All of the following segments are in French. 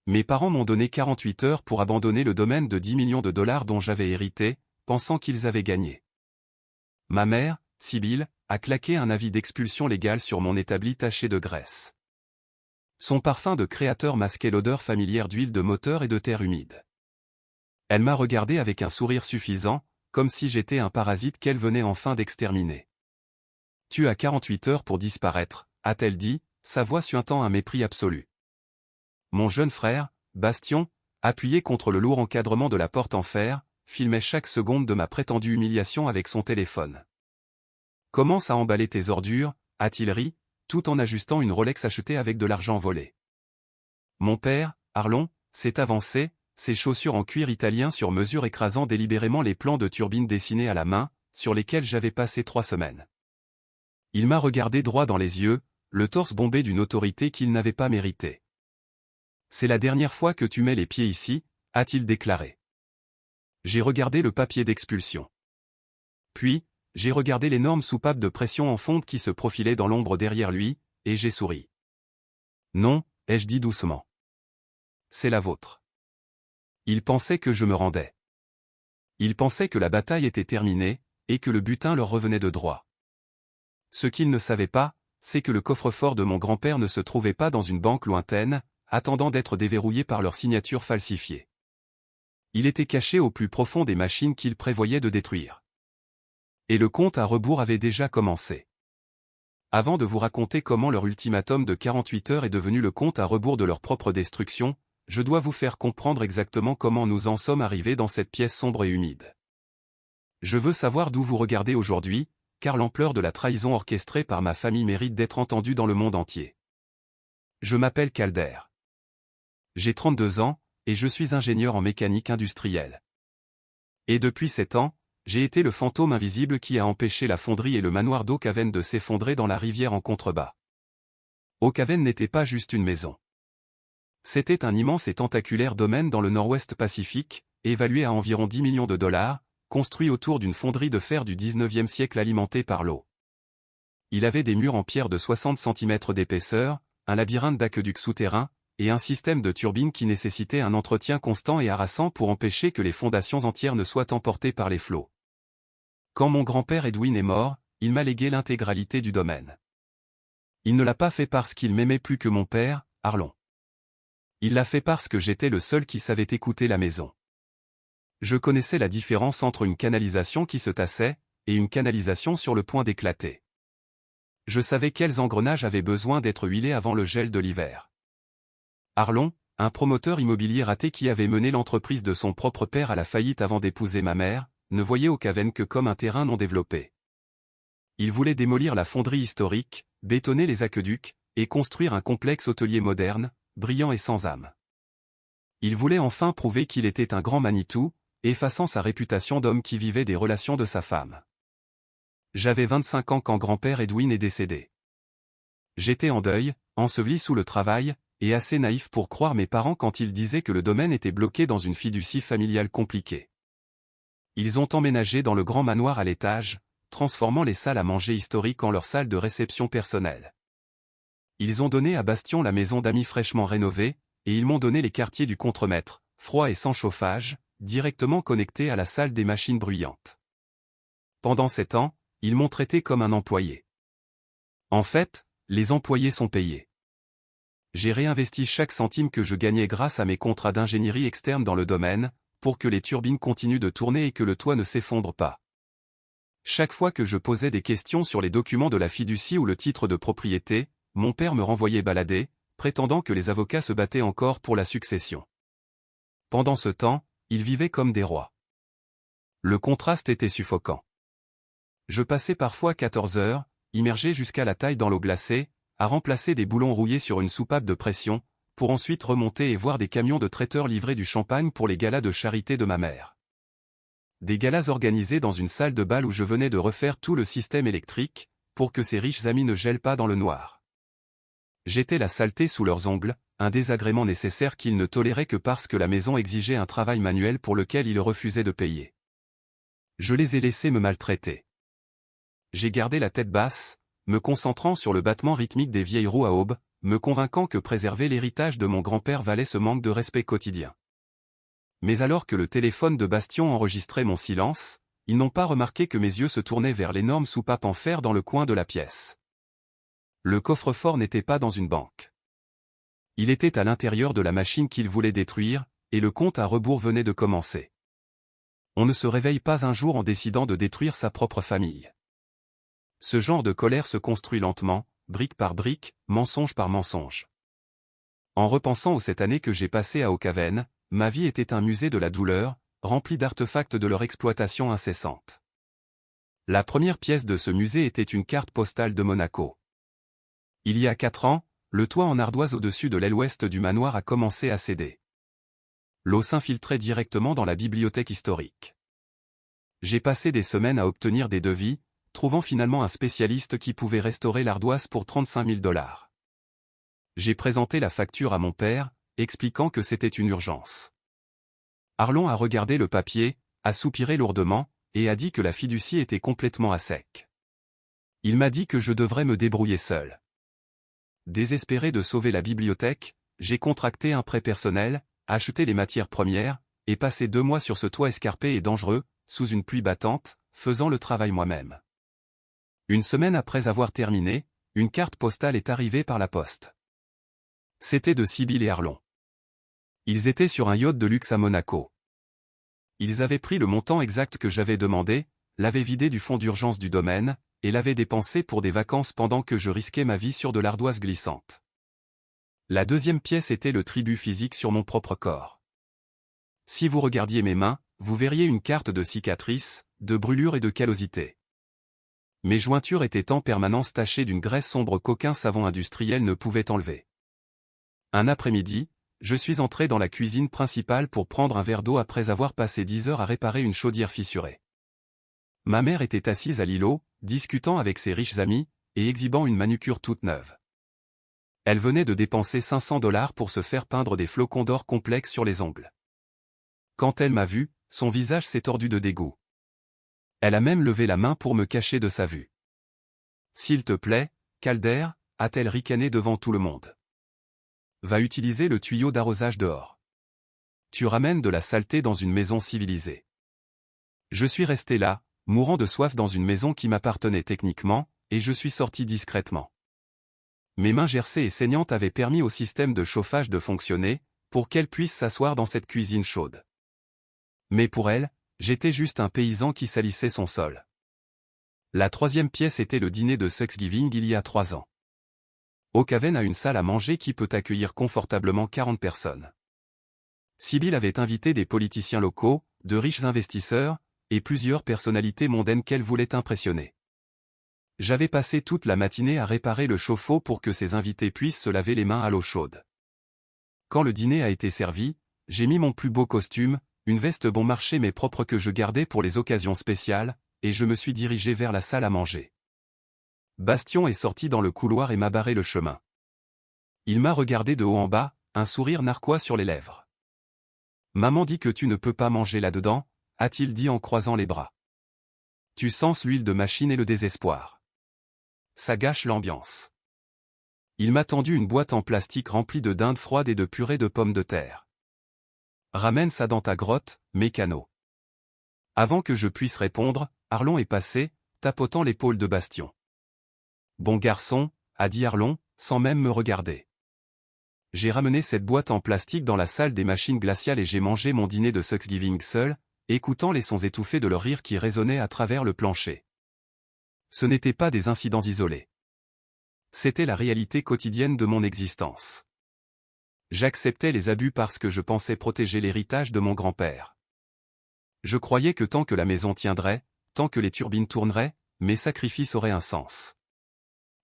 Mes parents m'ont donné 48 heures pour abandonner le domaine de 10 millions de dollars dont j'avais hérité, pensant qu'ils avaient gagné. Ma mère, Sibylle, a claqué un avis d'expulsion légale sur mon établi taché de graisse. Son parfum de créateur masquait l'odeur familière d'huile de moteur et de terre humide. Elle m'a regardé avec un sourire suffisant, comme si j'étais un parasite qu'elle venait enfin d'exterminer. « Tu as 48 heures pour disparaître », a-t-elle dit, sa voix suintant un mépris absolu. Mon jeune frère, Bastien, appuyé contre le lourd encadrement de la porte en fer, filmait chaque seconde de ma prétendue humiliation avec son téléphone. « Commence à emballer tes ordures », a-t-il ri, tout en ajustant une Rolex achetée avec de l'argent volé. Mon père, Arlon, s'est avancé, ses chaussures en cuir italien sur mesure écrasant délibérément les plans de turbine dessinés à la main, sur lesquels j'avais passé 3 semaines. Il m'a regardé droit dans les yeux, le torse bombé d'une autorité qu'il n'avait pas méritée. « C'est la dernière fois que tu mets les pieds ici », a-t-il déclaré. J'ai regardé le papier d'expulsion. Puis, j'ai regardé l'énorme soupape de pression en fonte qui se profilait dans l'ombre derrière lui, et j'ai souri. « Non », ai-je dit doucement. « C'est la vôtre. » Il pensait que je me rendais. Il pensait que la bataille était terminée, et que le butin leur revenait de droit. Ce qu'il ne savait pas, c'est que le coffre-fort de mon grand-père ne se trouvait pas dans une banque lointaine, attendant d'être déverrouillé par leur signature falsifiée. Il était caché au plus profond des machines qu'ils prévoyaient de détruire. Et le compte à rebours avait déjà commencé. Avant de vous raconter comment leur ultimatum de 48 heures est devenu le compte à rebours de leur propre destruction, je dois vous faire comprendre exactement comment nous en sommes arrivés dans cette pièce sombre et humide. Je veux savoir d'où vous regardez aujourd'hui, car l'ampleur de la trahison orchestrée par ma famille mérite d'être entendue dans le monde entier. Je m'appelle Calder. J'ai 32 ans, et je suis ingénieur en mécanique industrielle. Et depuis 7 ans, j'ai été le fantôme invisible qui a empêché la fonderie et le manoir d'Oakhaven de s'effondrer dans la rivière en contrebas. Oakhaven n'était pas juste une maison. C'était un immense et tentaculaire domaine dans le nord-ouest Pacifique, évalué à environ 10 millions de dollars, construit autour d'une fonderie de fer du 19e siècle alimentée par l'eau. Il avait des murs en pierre de 60 cm d'épaisseur, un labyrinthe d'aqueducs souterrains, et un système de turbines qui nécessitait un entretien constant et harassant pour empêcher que les fondations entières ne soient emportées par les flots. Quand mon grand-père Edwin est mort, il m'a légué l'intégralité du domaine. Il ne l'a pas fait parce qu'il m'aimait plus que mon père, Arlon. Il l'a fait parce que j'étais le seul qui savait écouter la maison. Je connaissais la différence entre une canalisation qui se tassait, et une canalisation sur le point d'éclater. Je savais quels engrenages avaient besoin d'être huilés avant le gel de l'hiver. Arlon, un promoteur immobilier raté qui avait mené l'entreprise de son propre père à la faillite avant d'épouser ma mère, ne voyait Oakhaven que comme un terrain non développé. Il voulait démolir la fonderie historique, bétonner les aqueducs, et construire un complexe hôtelier moderne, brillant et sans âme. Il voulait enfin prouver qu'il était un grand Manitou, effaçant sa réputation d'homme qui vivait des relations de sa femme. J'avais 25 ans quand grand-père Edwin est décédé. J'étais en deuil, enseveli sous le travail, et assez naïf pour croire mes parents quand ils disaient que le domaine était bloqué dans une fiducie familiale compliquée. Ils ont emménagé dans le grand manoir à l'étage, transformant les salles à manger historiques en leur salle de réception personnelle. Ils ont donné à Bastien la maison d'amis fraîchement rénovée, et ils m'ont donné les quartiers du contremaître, froid et sans chauffage, directement connectés à la salle des machines bruyantes. Pendant 7 ans, ils m'ont traité comme un employé. En fait, les employés sont payés. J'ai réinvesti chaque centime que je gagnais grâce à mes contrats d'ingénierie externe dans le domaine, pour que les turbines continuent de tourner et que le toit ne s'effondre pas. Chaque fois que je posais des questions sur les documents de la fiducie ou le titre de propriété, mon père me renvoyait balader, prétendant que les avocats se battaient encore pour la succession. Pendant ce temps, ils vivaient comme des rois. Le contraste était suffocant. Je passais parfois 14 heures, immergé jusqu'à la taille dans l'eau glacée, à remplacer des boulons rouillés sur une soupape de pression, pour ensuite remonter et voir des camions de traiteurs livrer du champagne pour les galas de charité de ma mère. Des galas organisés dans une salle de bal où je venais de refaire tout le système électrique, pour que ces riches amis ne gèlent pas dans le noir. J'étais la saleté sous leurs ongles, un désagrément nécessaire qu'ils ne toléraient que parce que la maison exigeait un travail manuel pour lequel ils refusaient de payer. Je les ai laissés me maltraiter. J'ai gardé la tête basse, me concentrant sur le battement rythmique des vieilles roues à aubes, me convainquant que préserver l'héritage de mon grand-père valait ce manque de respect quotidien. Mais alors que le téléphone de Bastien enregistrait mon silence, ils n'ont pas remarqué que mes yeux se tournaient vers l'énorme soupape en fer dans le coin de la pièce. Le coffre-fort n'était pas dans une banque. Il était à l'intérieur de la machine qu'ils voulaient détruire, et le compte à rebours venait de commencer. On ne se réveille pas un jour en décidant de détruire sa propre famille. Ce genre de colère se construit lentement, brique par brique, mensonge par mensonge. En repensant aux 7 années que j'ai passées à Ocaven, ma vie était un musée de la douleur, rempli d'artefacts de leur exploitation incessante. La première pièce de ce musée était une carte postale de Monaco. Il y a 4 ans, le toit en ardoise au-dessus de l'aile ouest du manoir a commencé à céder. L'eau s'infiltrait directement dans la bibliothèque historique. J'ai passé des semaines à obtenir des devis, trouvant finalement un spécialiste qui pouvait restaurer l'ardoise pour 35 000 $. J'ai présenté la facture à mon père, expliquant que c'était une urgence. Arlon a regardé le papier, a soupiré lourdement, et a dit que la fiducie était complètement à sec. Il m'a dit que je devrais me débrouiller seul. Désespéré de sauver la bibliothèque, j'ai contracté un prêt personnel, acheté les matières premières, et passé 2 mois sur ce toit escarpé et dangereux, sous une pluie battante, faisant le travail moi-même. Une semaine après avoir terminé, une carte postale est arrivée par la poste. C'était de Sibylle et Arlon. Ils étaient sur un yacht de luxe à Monaco. Ils avaient pris le montant exact que j'avais demandé, l'avaient vidé du fonds d'urgence du domaine, et l'avaient dépensé pour des vacances pendant que je risquais ma vie sur de l'ardoise glissante. La deuxième pièce était le tribut physique sur mon propre corps. Si vous regardiez mes mains, vous verriez une carte de cicatrices, de brûlures et de callosités. Mes jointures étaient en permanence tachées d'une graisse sombre qu'aucun savon industriel ne pouvait enlever. Un après-midi, je suis entré dans la cuisine principale pour prendre un verre d'eau après avoir passé 10 heures à réparer une chaudière fissurée. Ma mère était assise à l'îlot, discutant avec ses riches amis, et exhibant une manucure toute neuve. Elle venait de dépenser 500 $ pour se faire peindre des flocons d'or complexes sur les ongles. Quand elle m'a vu, son visage s'est tordu de dégoût. Elle a même levé la main pour me cacher de sa vue. « S'il te plaît, Calder », a-t-elle ricané devant tout le monde. « Va utiliser le tuyau d'arrosage dehors. Tu ramènes de la saleté dans une maison civilisée. » Je suis resté là, mourant de soif dans une maison qui m'appartenait techniquement, et je suis sorti discrètement. Mes mains gercées et saignantes avaient permis au système de chauffage de fonctionner, pour qu'elle puisse s'asseoir dans cette cuisine chaude. Mais pour elle, j'étais juste un paysan qui salissait son sol. La troisième pièce était le dîner de Thanksgiving il y a 3 ans. Ocaven a une salle à manger qui peut accueillir confortablement 40 personnes. Sibylle avait invité des politiciens locaux, de riches investisseurs, et plusieurs personnalités mondaines qu'elle voulait impressionner. J'avais passé toute la matinée à réparer le chauffe-eau pour que ces invités puissent se laver les mains à l'eau chaude. Quand le dîner a été servi, j'ai mis mon plus beau costume, une veste bon marché mais propre que je gardais pour les occasions spéciales, et je me suis dirigé vers la salle à manger. Bastien est sorti dans le couloir et m'a barré le chemin. Il m'a regardé de haut en bas, un sourire narquois sur les lèvres. « Maman dit que tu ne peux pas manger là-dedans », a-t-il dit en croisant les bras. « Tu sens l'huile de machine et le désespoir. Ça gâche l'ambiance. » Il m'a tendu une boîte en plastique remplie de dindes froides et de purée de pommes de terre. « Ramène ça dans ta grotte, mécano. » Avant que je puisse répondre, Arlon est passé, tapotant l'épaule de Bastien. « Bon garçon », a dit Arlon, sans même me regarder. J'ai ramené cette boîte en plastique dans la salle des machines glaciales et j'ai mangé mon dîner de Thanksgiving seul, écoutant les sons étouffés de leur rire qui résonnaient à travers le plancher. Ce n'étaient pas des incidents isolés. C'était la réalité quotidienne de mon existence. J'acceptais les abus parce que je pensais protéger l'héritage de mon grand-père. Je croyais que tant que la maison tiendrait, tant que les turbines tourneraient, mes sacrifices auraient un sens.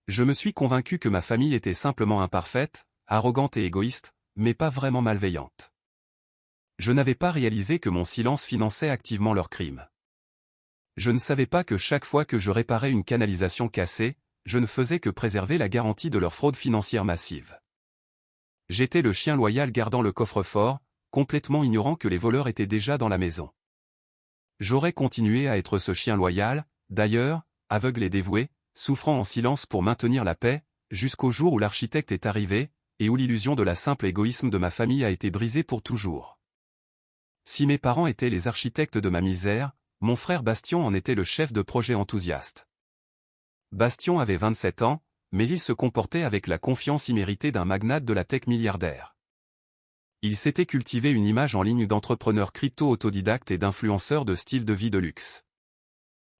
Je me suis convaincu que ma famille était simplement imparfaite, arrogante et égoïste, mais pas vraiment malveillante. Je n'avais pas réalisé que mon silence finançait activement leurs crimes. Je ne savais pas que chaque fois que je réparais une canalisation cassée, je ne faisais que préserver la garantie de leur fraude financière massive. J'étais le chien loyal gardant le coffre-fort, complètement ignorant que les voleurs étaient déjà dans la maison. J'aurais continué à être ce chien loyal, d'ailleurs, aveugle et dévoué, souffrant en silence pour maintenir la paix, jusqu'au jour où l'architecte est arrivé, et où l'illusion de la simple égoïsme de ma famille a été brisée pour toujours. Si mes parents étaient les architectes de ma misère, mon frère Bastien en était le chef de projet enthousiaste. Bastien avait 27 ans, mais il se comportait avec la confiance imméritée d'un magnate de la tech milliardaire. Il s'était cultivé une image en ligne d'entrepreneur crypto-autodidacte et d'influenceur de style de vie de luxe.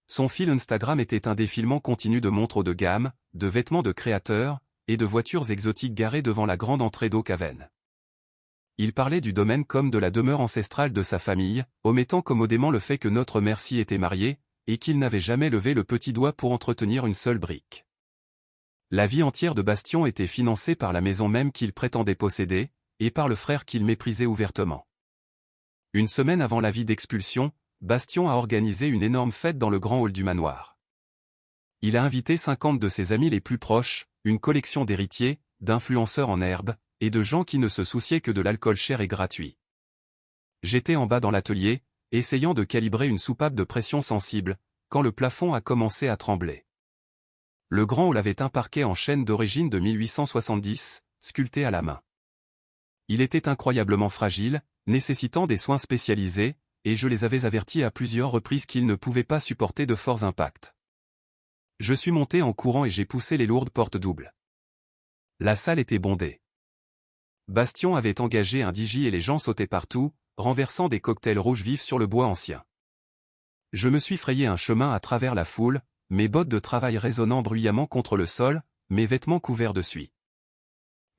Son fil Instagram était un défilement continu de montres haut de gamme, de vêtements de créateurs, et de voitures exotiques garées devant la grande entrée d'Okaven. Il parlait du domaine comme de la demeure ancestrale de sa famille, omettant commodément le fait que notre mère s'y était mariée, et qu'il n'avait jamais levé le petit doigt pour entretenir une seule brique. La vie entière de Bastien était financée par la maison même qu'il prétendait posséder, et par le frère qu'il méprisait ouvertement. Une semaine avant l'avis d'expulsion, Bastien a organisé une énorme fête dans le grand hall du manoir. Il a invité 50 de ses amis les plus proches, une collection d'héritiers, d'influenceurs en herbe, et de gens qui ne se souciaient que de l'alcool cher et gratuit. J'étais en bas dans l'atelier, essayant de calibrer une soupape de pression sensible, quand le plafond a commencé à trembler. Le grand hall avait un parquet en chêne d'origine de 1870, sculpté à la main. Il était incroyablement fragile, nécessitant des soins spécialisés, et je les avais avertis à plusieurs reprises qu'il ne pouvait pas supporter de forts impacts. Je suis monté en courant et j'ai poussé les lourdes portes doubles. La salle était bondée. Bastien avait engagé un DJ et les gens sautaient partout, renversant des cocktails rouges vifs sur le bois ancien. Je me suis frayé un chemin à travers la foule, mes bottes de travail résonnant bruyamment contre le sol, mes vêtements couverts de suie.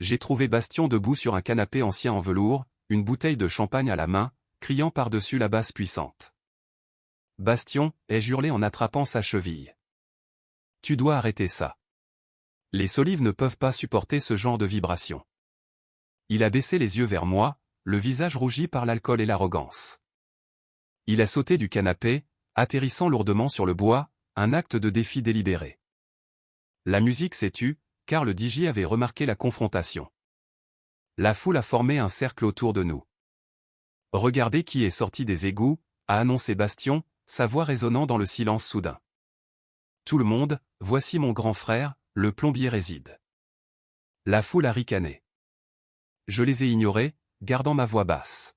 J'ai trouvé Bastien debout sur un canapé ancien en velours, une bouteille de champagne à la main, criant par-dessus la basse puissante. « Bastien » ai-je hurlé en attrapant sa cheville. « Tu dois arrêter ça. Les solives ne peuvent pas supporter ce genre de vibration. » Il a baissé les yeux vers moi, le visage rougi par l'alcool et l'arrogance. Il a sauté du canapé, atterrissant lourdement sur le bois, un acte de défi délibéré. La musique s'est tue, car le DJ avait remarqué la confrontation. La foule a formé un cercle autour de nous. « Regardez qui est sorti des égouts », a annoncé Bastien, sa voix résonnant dans le silence soudain. « Tout le monde, voici mon grand frère, le plombier réside. » La foule a ricané. Je les ai ignorés, gardant ma voix basse.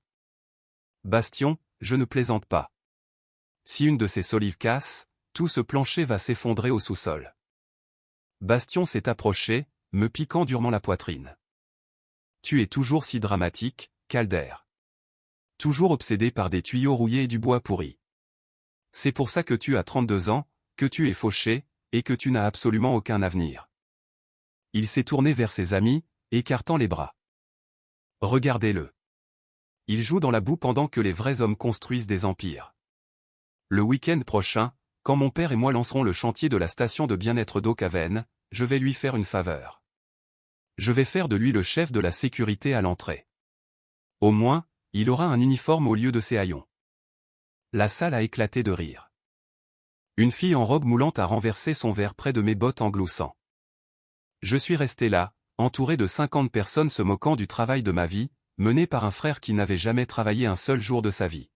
« Bastien, je ne plaisante pas. Si une de ces solives casse, tout ce plancher va s'effondrer au sous-sol. » Bastien s'est approché, me piquant durement la poitrine. « Tu es toujours si dramatique, Calder. Toujours obsédé par des tuyaux rouillés et du bois pourri. C'est pour ça que tu as 32 ans, que tu es fauché, et que tu n'as absolument aucun avenir. » Il s'est tourné vers ses amis, écartant les bras. « Regardez-le. Il joue dans la boue pendant que les vrais hommes construisent des empires. Le week-end prochain, quand mon père et moi lancerons le chantier de la station de bien-être d'Okaven, je vais lui faire une faveur. Je vais faire de lui le chef de la sécurité à l'entrée. Au moins, il aura un uniforme au lieu de ses haillons. » La salle a éclaté de rire. Une fille en robe moulante a renversé son verre près de mes bottes en gloussant. Je suis resté là, entouré de 50 personnes se moquant du travail de ma vie, mené par un frère qui n'avait jamais travaillé un seul jour de sa vie.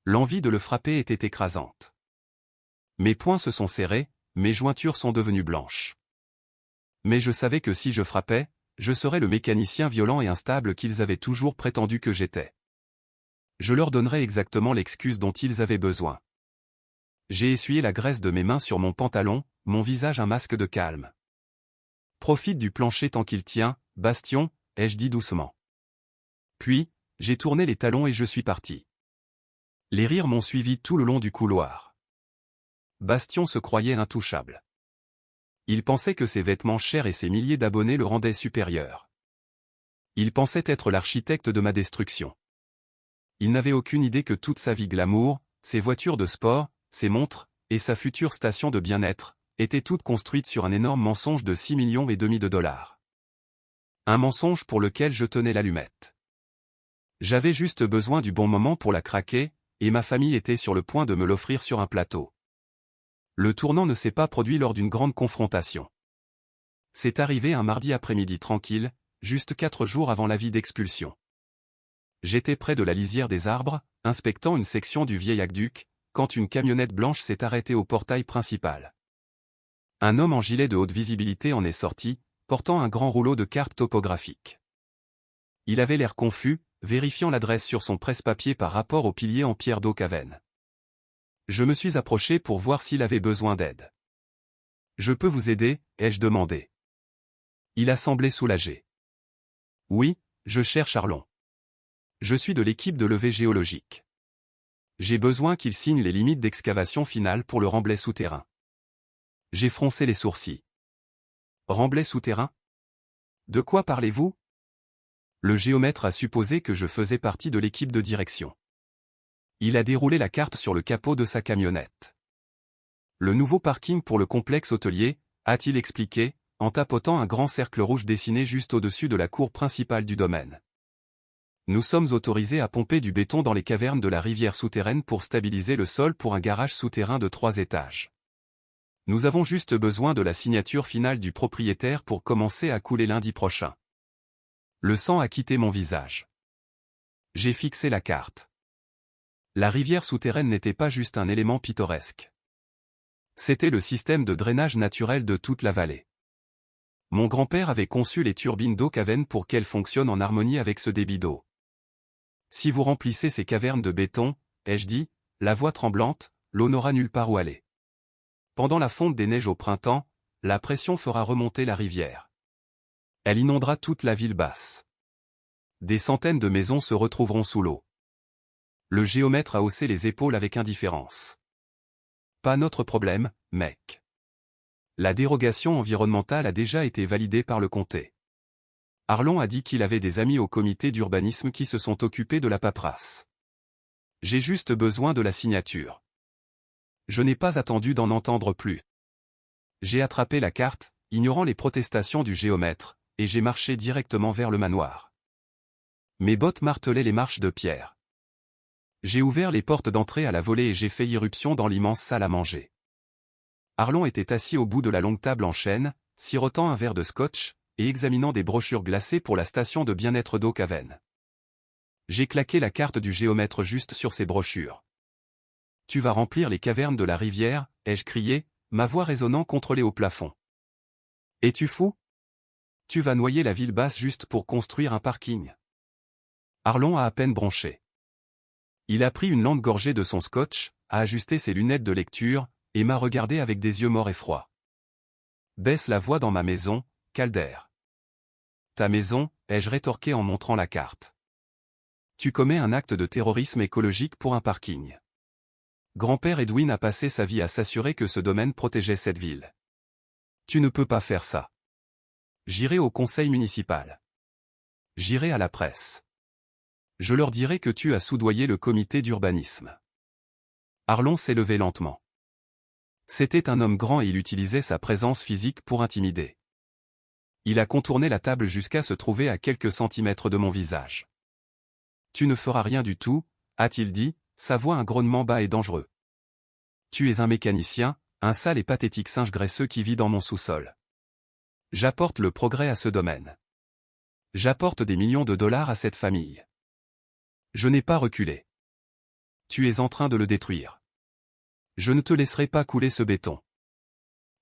L'envie de le frapper était écrasante. Mes poings se sont serrés, mes jointures sont devenues blanches. Mais je savais que si je frappais, je serais le mécanicien violent et instable qu'ils avaient toujours prétendu que j'étais. Je leur donnerais exactement l'excuse dont ils avaient besoin. J'ai essuyé la graisse de mes mains sur mon pantalon, mon visage un masque de calme. « Profite du plancher tant qu'il tient, Bastien », ai-je dit doucement. Puis, j'ai tourné les talons et je suis parti. Les rires m'ont suivi tout le long du couloir. Bastien se croyait intouchable. Il pensait que ses vêtements chers et ses milliers d'abonnés le rendaient supérieur. Il pensait être l'architecte de ma destruction. Il n'avait aucune idée que toute sa vie glamour, ses voitures de sport, ses montres, et sa future station de bien-être, étaient toutes construites sur un énorme mensonge de 6,5 millions de dollars. Un mensonge pour lequel je tenais l'allumette. J'avais juste besoin du bon moment pour la craquer, et ma famille était sur le point de me l'offrir sur un plateau. Le tournant ne s'est pas produit lors d'une grande confrontation. C'est arrivé un mardi après-midi tranquille, juste 4 jours avant l'avis d'expulsion. J'étais près de la lisière des arbres, inspectant une section du vieil aqueduc, quand une camionnette blanche s'est arrêtée au portail principal. Un homme en gilet de haute visibilité en est sorti, portant un grand rouleau de cartes topographiques. Il avait l'air confus, vérifiant l'adresse sur son presse-papier par rapport au pilier en pierre d'Oak-Haven. Je me suis approché pour voir s'il avait besoin d'aide. « Je peux vous aider ?» ai-je demandé. Il a semblé soulagé. « Oui, je cherche Arlon. Je suis de l'équipe de levée géologique. J'ai besoin qu'il signe les limites d'excavation finale pour le remblai souterrain. » J'ai froncé les sourcils. « Remblai souterrain ? De quoi parlez-vous ?» Le géomètre a supposé que je faisais partie de l'équipe de direction. Il a déroulé la carte sur le capot de sa camionnette. « Le nouveau parking pour le complexe hôtelier », a-t-il expliqué, en tapotant un grand cercle rouge dessiné juste au-dessus de la cour principale du domaine. Nous sommes autorisés à pomper du béton dans les cavernes de la rivière souterraine pour stabiliser le sol pour un garage souterrain de 3 étages. Nous avons juste besoin de la signature finale du propriétaire pour commencer à couler lundi prochain. Le sang a quitté mon visage. J'ai fixé la carte. La rivière souterraine n'était pas juste un élément pittoresque. C'était le système de drainage naturel de toute la vallée. Mon grand-père avait conçu les turbines d'Oak-Haven pour qu'elles fonctionnent en harmonie avec ce débit d'eau. Si vous remplissez ces cavernes de béton, ai-je dit, la voix tremblante, l'eau n'aura nulle part où aller. Pendant la fonte des neiges au printemps, la pression fera remonter la rivière. Elle inondera toute la ville basse. Des centaines de maisons se retrouveront sous l'eau. Le géomètre a haussé les épaules avec indifférence. Pas notre problème, mec. La dérogation environnementale a déjà été validée par le comté. Arlon a dit qu'il avait des amis au comité d'urbanisme qui se sont occupés de la paperasse. J'ai juste besoin de la signature. Je n'ai pas attendu d'en entendre plus. J'ai attrapé la carte, ignorant les protestations du géomètre, et j'ai marché directement vers le manoir. Mes bottes martelaient les marches de pierre. J'ai ouvert les portes d'entrée à la volée et j'ai fait irruption dans l'immense salle à manger. Arlon était assis au bout de la longue table en chêne, sirotant un verre de scotch, et examinant des brochures glacées pour la station de bien-être d'Oak-Haven. J'ai claqué la carte du géomètre juste sur ces brochures. « Tu vas remplir les cavernes de la rivière » ai-je crié, ma voix résonnant contre les hauts plafonds. « Es-tu fou ? Tu vas noyer la ville basse juste pour construire un parking. » Arlon a à peine bronché. Il a pris une lente gorgée de son scotch, a ajusté ses lunettes de lecture, et m'a regardé avec des yeux morts et froids. « Baisse la voix dans ma maison, Calder. »« Ta maison » ai-je rétorqué en montrant la carte. « Tu commets un acte de terrorisme écologique pour un parking. » Grand-père Edwin a passé sa vie à s'assurer que ce domaine protégeait cette ville. Tu ne peux pas faire ça. J'irai au conseil municipal. J'irai à la presse. Je leur dirai que tu as soudoyé le comité d'urbanisme. Arlon s'est levé lentement. C'était un homme grand et il utilisait sa présence physique pour intimider. Il a contourné la table jusqu'à se trouver à quelques centimètres de mon visage. « Tu ne feras rien du tout » a-t-il dit, sa voix un grognement bas et dangereux. « Tu es un mécanicien, un sale et pathétique singe graisseux qui vit dans mon sous-sol. J'apporte le progrès à ce domaine. J'apporte des millions de dollars à cette famille. Je n'ai pas reculé. Tu es en train de le détruire. Je ne te laisserai pas couler ce béton. »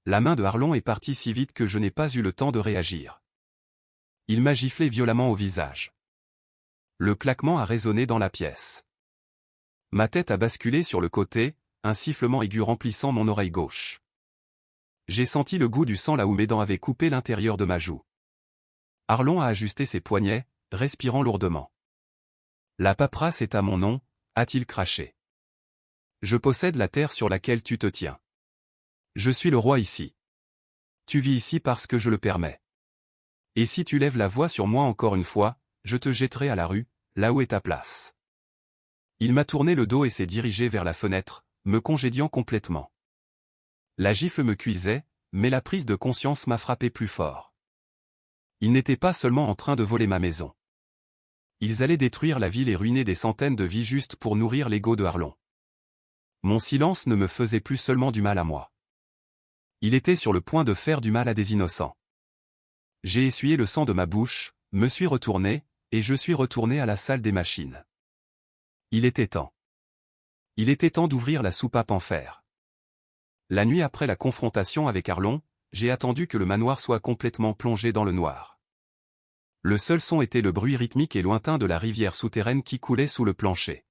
La main de Arlon est partie si vite que je n'ai pas eu le temps de réagir. Il m'a giflé violemment au visage. Le claquement a résonné dans la pièce. Ma tête a basculé sur le côté, un sifflement aigu remplissant mon oreille gauche. J'ai senti le goût du sang là où mes dents avaient coupé l'intérieur de ma joue. Arlon a ajusté ses poignets, respirant lourdement. « La paperasse est à mon nom » a-t-il craché. « Je possède la terre sur laquelle tu te tiens. Je suis le roi ici. Tu vis ici parce que je le permets. Et si tu lèves la voix sur moi encore une fois, je te jetterai à la rue, là où est ta place. » Il m'a tourné le dos et s'est dirigé vers la fenêtre, me congédiant complètement. La gifle me cuisait, mais la prise de conscience m'a frappé plus fort. Ils n'étaient pas seulement en train de voler ma maison. Ils allaient détruire la ville et ruiner des centaines de vies juste pour nourrir l'ego de Arlon. Mon silence ne me faisait plus seulement du mal à moi. Il était sur le point de faire du mal à des innocents. J'ai essuyé le sang de ma bouche, me suis retourné, et je suis retourné à la salle des machines. Il était temps. Il était temps d'ouvrir la soupape en fer. La nuit après la confrontation avec Arlon, j'ai attendu que le manoir soit complètement plongé dans le noir. Le seul son était le bruit rythmique et lointain de la rivière souterraine qui coulait sous le plancher.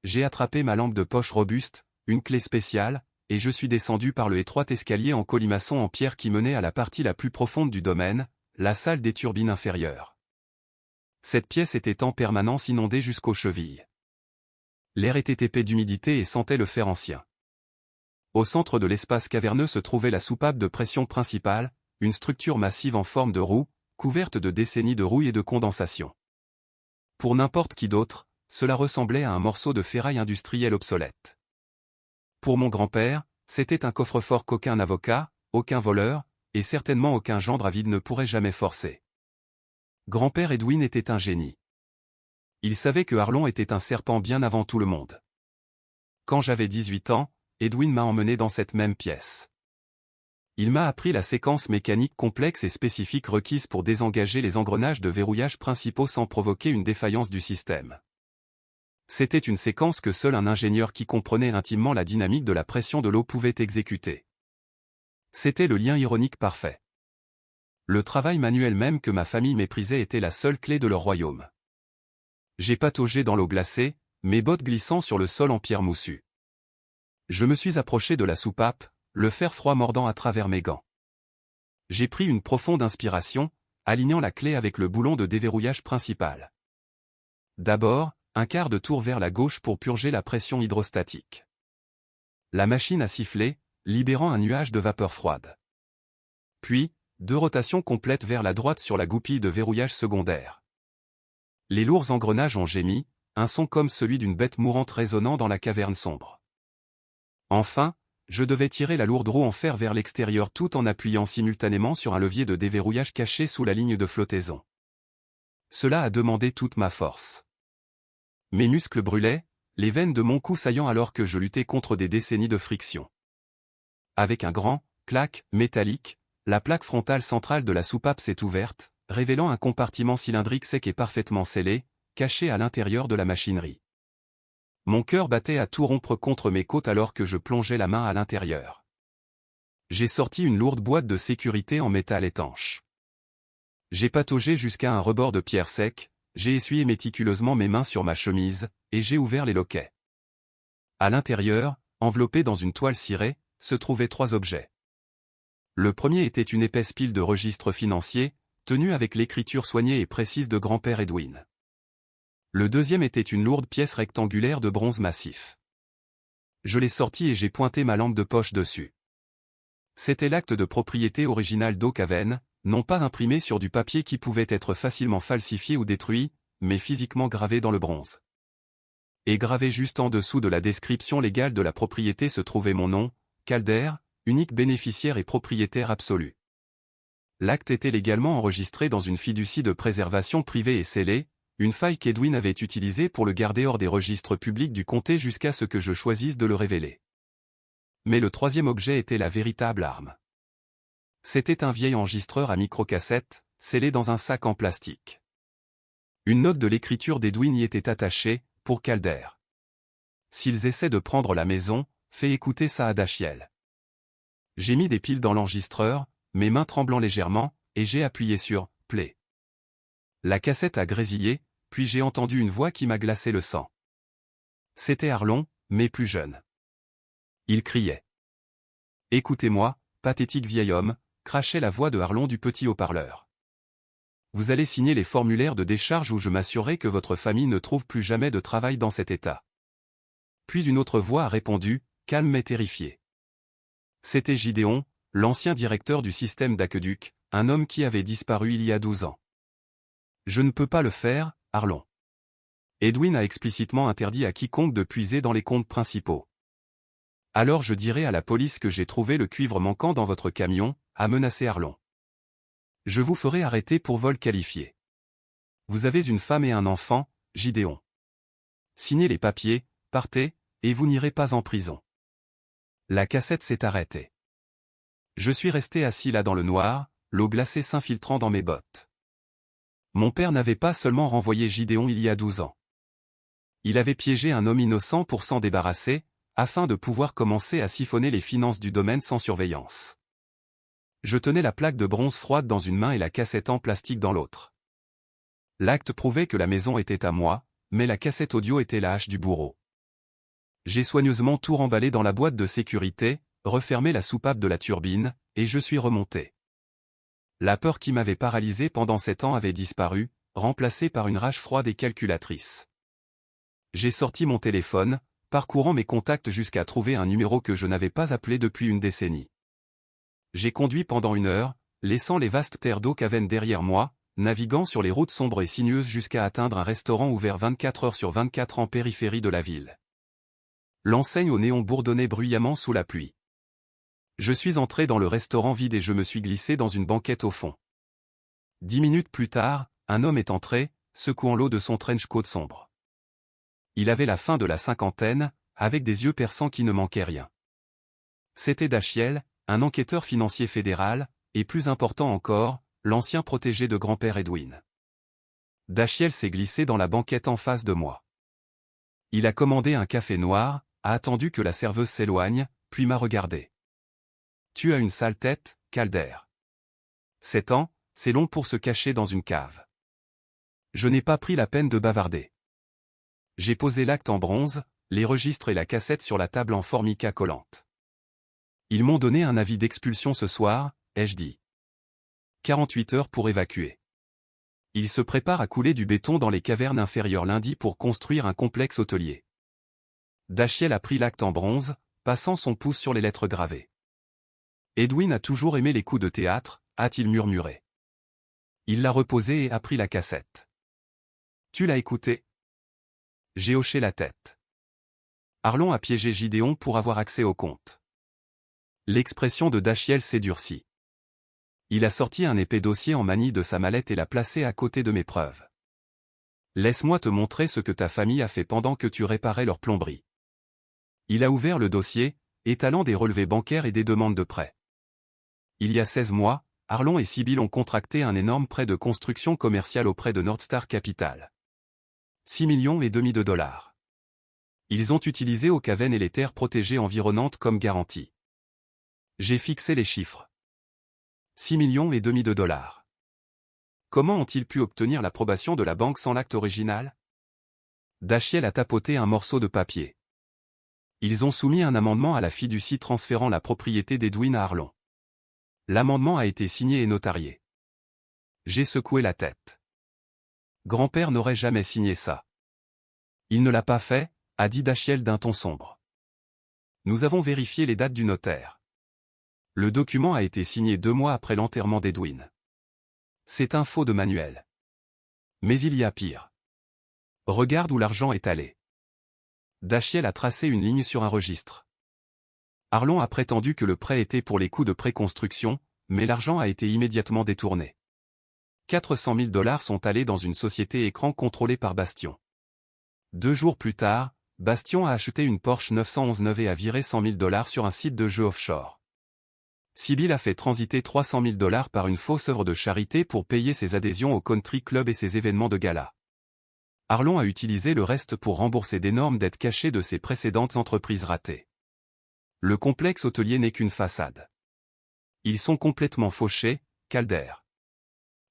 J'ai attrapé ma lampe de poche robuste, une clé spéciale, et je suis descendu par le étroit escalier en colimaçon en pierre qui menait à la partie la plus profonde du domaine, la salle des turbines inférieures. Cette pièce était en permanence inondée jusqu'aux chevilles. L'air était épais d'humidité et sentait le fer ancien. Au centre de l'espace caverneux se trouvait la soupape de pression principale, une structure massive en forme de roue, couverte de décennies de rouille et de condensation. Pour n'importe qui d'autre, cela ressemblait à un morceau de ferraille industriel obsolète. Pour mon grand-père, c'était un coffre-fort qu'aucun avocat, aucun voleur, et certainement aucun gendre avide ne pourrait jamais forcer. Grand-père Edwin était un génie. Il savait que Arlon était un serpent bien avant tout le monde. Quand j'avais 18 ans, Edwin m'a emmené dans cette même pièce. Il m'a appris la séquence mécanique complexe et spécifique requise pour désengager les engrenages de verrouillage principaux sans provoquer une défaillance du système. C'était une séquence que seul un ingénieur qui comprenait intimement la dynamique de la pression de l'eau pouvait exécuter. C'était le lien ironique parfait. Le travail manuel même que ma famille méprisait était la seule clé de leur royaume. J'ai pataugé dans l'eau glacée, mes bottes glissant sur le sol en pierre moussue. Je me suis approché de la soupape, le fer froid mordant à travers mes gants. J'ai pris une profonde inspiration, alignant la clé avec le boulon de déverrouillage principal. D'abord, un quart de tour vers la gauche pour purger la pression hydrostatique. La machine a sifflé, libérant un nuage de vapeur froide. Puis, 2 rotations complètes vers la droite sur la goupille de verrouillage secondaire. Les lourds engrenages ont gémi, un son comme celui d'une bête mourante résonnant dans la caverne sombre. Enfin, je devais tirer la lourde roue en fer vers l'extérieur tout en appuyant simultanément sur un levier de déverrouillage caché sous la ligne de flottaison. Cela a demandé toute ma force. Mes muscles brûlaient, les veines de mon cou saillant alors que je luttais contre des décennies de friction. Avec un grand clac métallique, la plaque frontale centrale de la soupape s'est ouverte, révélant un compartiment cylindrique sec et parfaitement scellé, caché à l'intérieur de la machinerie. Mon cœur battait à tout rompre contre mes côtes alors que je plongeais la main à l'intérieur. J'ai sorti une lourde boîte de sécurité en métal étanche. J'ai pataugé jusqu'à un rebord de pierre sec, j'ai essuyé méticuleusement mes mains sur ma chemise, et j'ai ouvert les loquets. À l'intérieur, enveloppé dans une toile cirée, se trouvaient 3 objets. Le premier était une épaisse pile de registres financiers, tenus avec l'écriture soignée et précise de grand-père Edwin. Le deuxième était une lourde pièce rectangulaire de bronze massif. Je l'ai sorti et j'ai pointé ma lampe de poche dessus. C'était l'acte de propriété original d'Oakhaven, non pas imprimé sur du papier qui pouvait être facilement falsifié ou détruit, mais physiquement gravé dans le bronze. Et gravé juste en dessous de la description légale de la propriété se trouvait mon nom, Calder, unique bénéficiaire et propriétaire absolu. L'acte était légalement enregistré dans une fiducie de préservation privée et scellée, une faille qu'Edwin avait utilisée pour le garder hors des registres publics du comté jusqu'à ce que je choisisse de le révéler. Mais le troisième objet était la véritable arme. C'était un vieil enregistreur à microcassette, scellé dans un sac en plastique. Une note de l'écriture d'Edwin y était attachée, pour Calder. S'ils essaient de prendre la maison, fais écouter ça à Dachiel. J'ai mis des piles dans l'enregistreur, mes mains tremblant légèrement, et j'ai appuyé sur « Play ». La cassette a grésillé, puis j'ai entendu une voix qui m'a glacé le sang. C'était Arlon, mais plus jeune. Il criait. « Écoutez-moi, pathétique vieil homme », crachait la voix de Arlon du petit haut-parleur. « Vous allez signer les formulaires de décharge où je m'assurerai que votre famille ne trouve plus jamais de travail dans cet état. » Puis une autre voix a répondu, calme mais terrifiée. C'était Gideon, l'ancien directeur du système d'aqueduc, un homme qui avait disparu il y a 12 ans. « Je ne peux pas le faire, Arlon. Edwin a explicitement interdit à quiconque de puiser dans les comptes principaux. Alors je dirai à la police que j'ai trouvé le cuivre manquant dans votre camion, a menacé Arlon. Je vous ferai arrêter pour vol qualifié. Vous avez une femme et un enfant, Gideon. Signez les papiers, partez, et vous n'irez pas en prison. » La cassette s'est arrêtée. Je suis resté assis là dans le noir, l'eau glacée s'infiltrant dans mes bottes. Mon père n'avait pas seulement renvoyé Gideon il y a 12 ans. Il avait piégé un homme innocent pour s'en débarrasser, afin de pouvoir commencer à siphonner les finances du domaine sans surveillance. Je tenais la plaque de bronze froide dans une main et la cassette en plastique dans l'autre. L'acte prouvait que la maison était à moi, mais la cassette audio était la hache du bourreau. J'ai soigneusement tout remballé dans la boîte de sécurité, refermé la soupape de la turbine, et je suis remonté. La peur qui m'avait paralysé pendant 7 ans avait disparu, remplacée par une rage froide et calculatrice. J'ai sorti mon téléphone, parcourant mes contacts jusqu'à trouver un numéro que je n'avais pas appelé depuis une décennie. J'ai conduit pendant 1 heure, laissant les vastes terres d'eau Caven derrière moi, naviguant sur les routes sombres et sinueuses jusqu'à atteindre un restaurant ouvert 24 heures sur 24 en périphérie de la ville. L'enseigne au néon bourdonnait bruyamment sous la pluie. Je suis entré dans le restaurant vide et je me suis glissé dans une banquette au fond. 10 minutes plus tard, un homme est entré, secouant l'eau de son trench coat sombre. Il avait la fin de la cinquantaine, avec des yeux perçants qui ne manquaient rien. C'était Dachiel, un enquêteur financier fédéral, et plus important encore, l'ancien protégé de grand-père Edwin. Dachiel s'est glissé dans la banquette en face de moi. Il a commandé un café noir, a attendu que la serveuse s'éloigne, puis m'a regardé. « Tu as une sale tête, Calder. 7 ans, c'est long pour se cacher dans une cave. » Je n'ai pas pris la peine de bavarder. J'ai posé l'acte en bronze, les registres et la cassette sur la table en formica collante. Ils m'ont donné un avis d'expulsion ce soir, ai-je dit. 48 heures pour évacuer. Ils se préparent à couler du béton dans les cavernes inférieures lundi pour construire un complexe hôtelier. Dachiel a pris l'acte en bronze, passant son pouce sur les lettres gravées. Edwin a toujours aimé les coups de théâtre, a-t-il murmuré. Il l'a reposé et a pris la cassette. Tu l'as écouté? J'ai hoché la tête. Arlon a piégé Gideon pour avoir accès au compte. L'expression de Dachiel s'est durcie. Il a sorti un épais dossier en manie de sa mallette et l'a placé à côté de mes preuves. Laisse-moi te montrer ce que ta famille a fait pendant que tu réparais leur plomberie. Il a ouvert le dossier, étalant des relevés bancaires et des demandes de prêt. Il y a 16 mois, Arlon et Sibyl ont contracté un énorme prêt de construction commerciale auprès de Northstar Capital. 6,5 millions de dollars. Ils ont utilisé Caven et les terres protégées environnantes comme garantie. J'ai fixé les chiffres. 6,5 millions de dollars. Comment ont-ils pu obtenir l'approbation de la banque sans l'acte original? Dachiel a tapoté un morceau de papier. Ils ont soumis un amendement à la fiducie transférant la propriété d'Edwin à Arlon. L'amendement a été signé et notarié. J'ai secoué la tête. Grand-père n'aurait jamais signé ça. Il ne l'a pas fait, a dit Dachiel d'un ton sombre. Nous avons vérifié les dates du notaire. Le document a été signé 2 mois après l'enterrement d'Edwin. C'est un faux de manuel. Mais il y a pire. Regarde où l'argent est allé. Dachiel a tracé une ligne sur un registre. Arlon a prétendu que le prêt était pour les coûts de préconstruction, mais l'argent a été immédiatement détourné. 400 000 dollars sont allés dans une société écran contrôlée par Bastion. 2 jours plus tard, Bastion a acheté une Porsche 911 neuve et a viré 100 000 dollars sur un site de jeux offshore. Sibyl a fait transiter 300 000 dollars par une fausse œuvre de charité pour payer ses adhésions au country club et ses événements de gala. Arlon a utilisé le reste pour rembourser d'énormes dettes cachées de ses précédentes entreprises ratées. Le complexe hôtelier n'est qu'une façade. Ils sont complètement fauchés, Calder.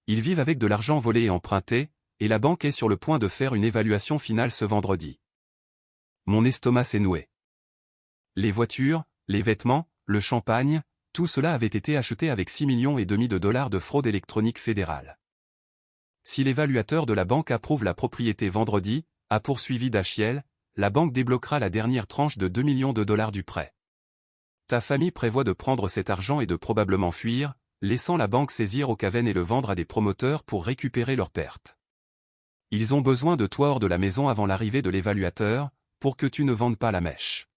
Ils vivent avec de l'argent volé et emprunté, et la banque est sur le point de faire une évaluation finale ce vendredi. Mon estomac s'est noué. Les voitures, les vêtements, le champagne, tout cela avait été acheté avec 6,5 millions de dollars de fraude électronique fédérale. Si l'évaluateur de la banque approuve la propriété vendredi, a poursuivi Dachiel, la banque débloquera la dernière tranche de 2 millions de dollars du prêt. Ta famille prévoit de prendre cet argent et de probablement fuir, laissant la banque saisir Caven et le vendre à des promoteurs pour récupérer leurs pertes. Ils ont besoin de toi hors de la maison avant l'arrivée de l'évaluateur, pour que tu ne vendes pas la mèche.